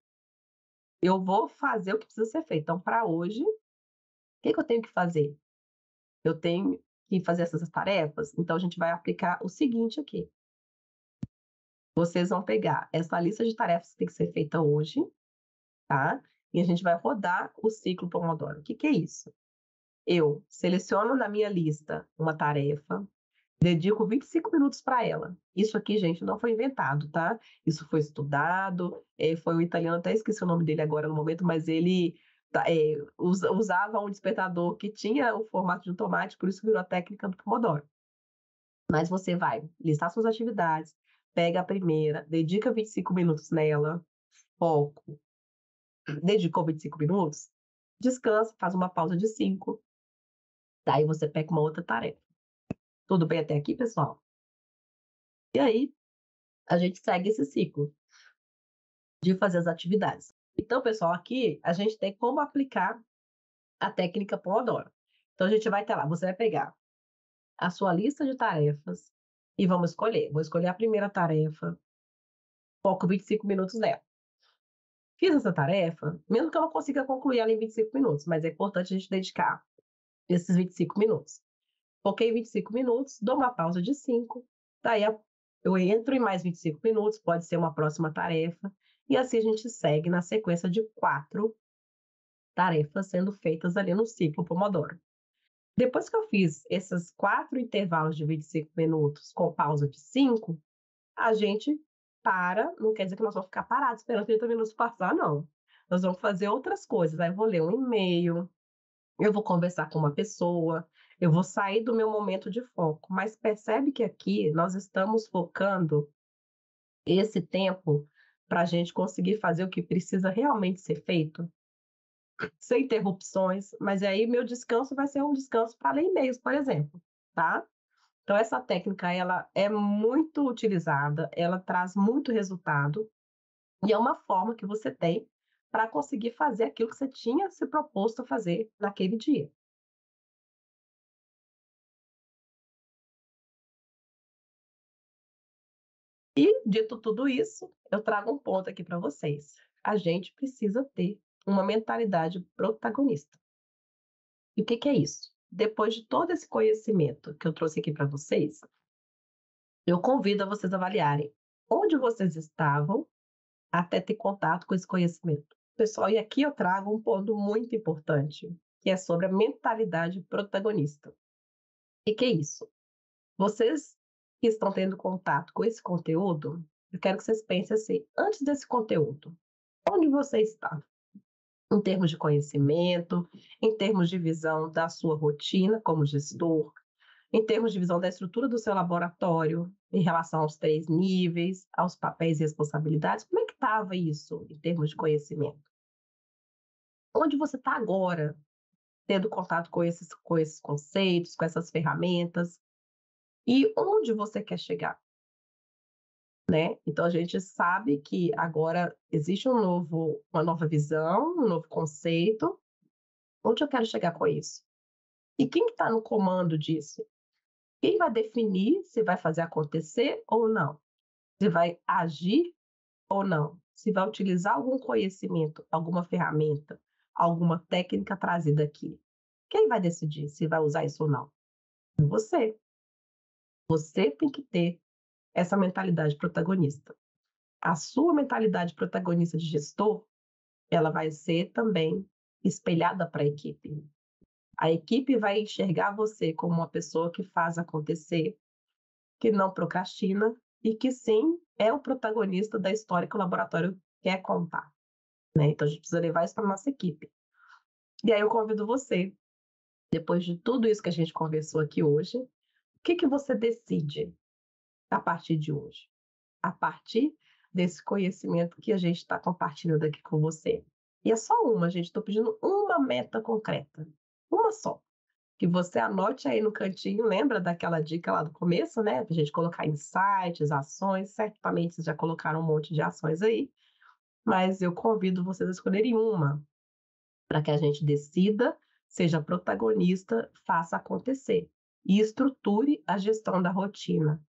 Eu vou fazer o que precisa ser feito. Então, para hoje, o que eu tenho que fazer? Eu tenho que fazer essas tarefas? Então, a gente vai aplicar o seguinte aqui. Vocês vão pegar essa lista de tarefas que tem que ser feita hoje, tá? E a gente vai rodar o ciclo Pomodoro. O que é isso? Eu seleciono na minha lista uma tarefa, dedico 25 minutos para ela. Isso aqui, gente, não foi inventado, tá? Isso foi estudado, foi um italiano, até esqueci o nome dele agora no momento, mas ele usava um despertador que tinha o formato de um tomate, por isso virou a técnica do Pomodoro. Mas você vai listar suas atividades, pega a primeira, dedica 25 minutos nela, foco, dedicou 25 minutos, descansa, faz uma pausa de 5, daí você pega uma outra tarefa. Tudo bem até aqui, pessoal? E aí, a gente segue esse ciclo de fazer as atividades. Então, pessoal, aqui a gente tem como aplicar a técnica Pomodoro. Então, a gente vai ter lá, você vai pegar a sua lista de tarefas e vamos escolher. Vou escolher a primeira tarefa, foco 25 minutos nela. Fiz essa tarefa, mesmo que eu não consiga concluir ela em 25 minutos, mas é importante a gente dedicar esses 25 minutos. Foquei 25 minutos, dou uma pausa de 5, daí eu entro em mais 25 minutos, pode ser uma próxima tarefa, e assim a gente segue na sequência de 4 tarefas sendo feitas ali no ciclo Pomodoro. Depois que eu fiz esses 4 intervalos de 25 minutos com pausa de 5, a gente para, não quer dizer que nós vamos ficar parados esperando 30 minutos passar, não. Nós vamos fazer outras coisas. Aí eu vou ler um e-mail, eu vou conversar com uma pessoa, eu vou sair do meu momento de foco. Mas percebe que aqui nós estamos focando esse tempo para a gente conseguir fazer o que precisa realmente ser feito, sem interrupções. Mas aí meu descanso vai ser um descanso para ler e-mails, por exemplo, tá? Então, essa técnica, ela é muito utilizada, ela traz muito resultado, e é uma forma que você tem para conseguir fazer aquilo que você tinha se proposto a fazer naquele dia. E, dito tudo isso, eu trago um ponto aqui para vocês. A gente precisa ter uma mentalidade protagonista. E o que é isso? Depois de todo esse conhecimento que eu trouxe aqui para vocês, eu convido a vocês avaliarem onde vocês estavam até ter contato com esse conhecimento. Pessoal, e aqui eu trago um ponto muito importante, que é sobre a mentalidade protagonista. Que é isso? Vocês que estão tendo contato com esse conteúdo, eu quero que vocês pensem assim, antes desse conteúdo, onde você está? Em termos de conhecimento, em termos de visão da sua rotina como gestor, em termos de visão da estrutura do seu laboratório, em relação aos 3 níveis, aos papéis e responsabilidades, como é que estava isso em termos de conhecimento? Onde você está agora, tendo contato com esses conceitos, com essas ferramentas, e onde você quer chegar, né? Então a gente sabe que agora existe uma nova visão, um novo conceito. Onde eu quero chegar com isso? E quem está no comando disso? Quem vai definir se vai fazer acontecer ou não? Se vai agir ou não? Se vai utilizar algum conhecimento, alguma ferramenta, alguma técnica trazida aqui? Quem vai decidir se vai usar isso ou não? Você. Você tem que ter essa mentalidade protagonista. A sua mentalidade protagonista de gestor, ela vai ser também espelhada para a equipe. A equipe vai enxergar você como uma pessoa que faz acontecer, que não procrastina e que sim é o protagonista da história que o laboratório quer contar, né? Então a gente precisa levar isso para a nossa equipe. E aí eu convido você, depois de tudo isso que a gente conversou aqui hoje, o que você decide a partir de hoje? A partir desse conhecimento que a gente está compartilhando aqui com você. E é só uma, gente, estou pedindo uma meta concreta, uma só, que você anote aí no cantinho, lembra daquela dica lá do começo, né? Para a gente colocar insights, ações, certamente vocês já colocaram um monte de ações aí, mas eu convido vocês a escolherem uma, para que a gente decida, seja protagonista, faça acontecer e estruture a gestão da rotina.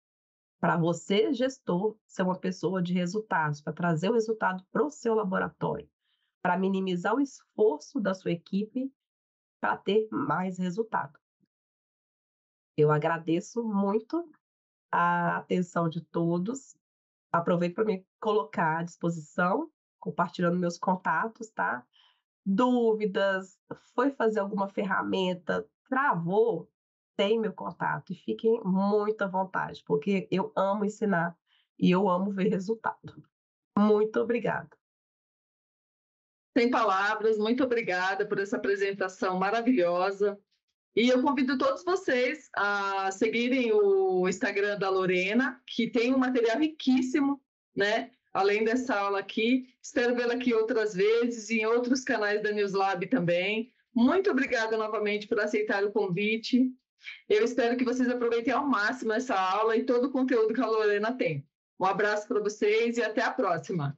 Para você, gestor, ser uma pessoa de resultados, para trazer o resultado para o seu laboratório, para minimizar o esforço da sua equipe para ter mais resultado. Eu agradeço muito a atenção de todos. Aproveito para me colocar à disposição, compartilhando meus contatos, tá? Dúvidas, foi fazer alguma ferramenta, travou, tem meu contato e fiquem muito à vontade, porque eu amo ensinar e eu amo ver resultado. Muito obrigada. Sem palavras, muito obrigada por essa apresentação maravilhosa. E eu convido todos vocês a seguirem o Instagram da Lorena, que tem um material riquíssimo, né? Além dessa aula aqui. Espero vê-la aqui outras vezes e em outros canais da Newslab também. Muito obrigada novamente por aceitar o convite. Eu espero que vocês aproveitem ao máximo essa aula e todo o conteúdo que a Lorena tem. Um abraço para vocês e até a próxima.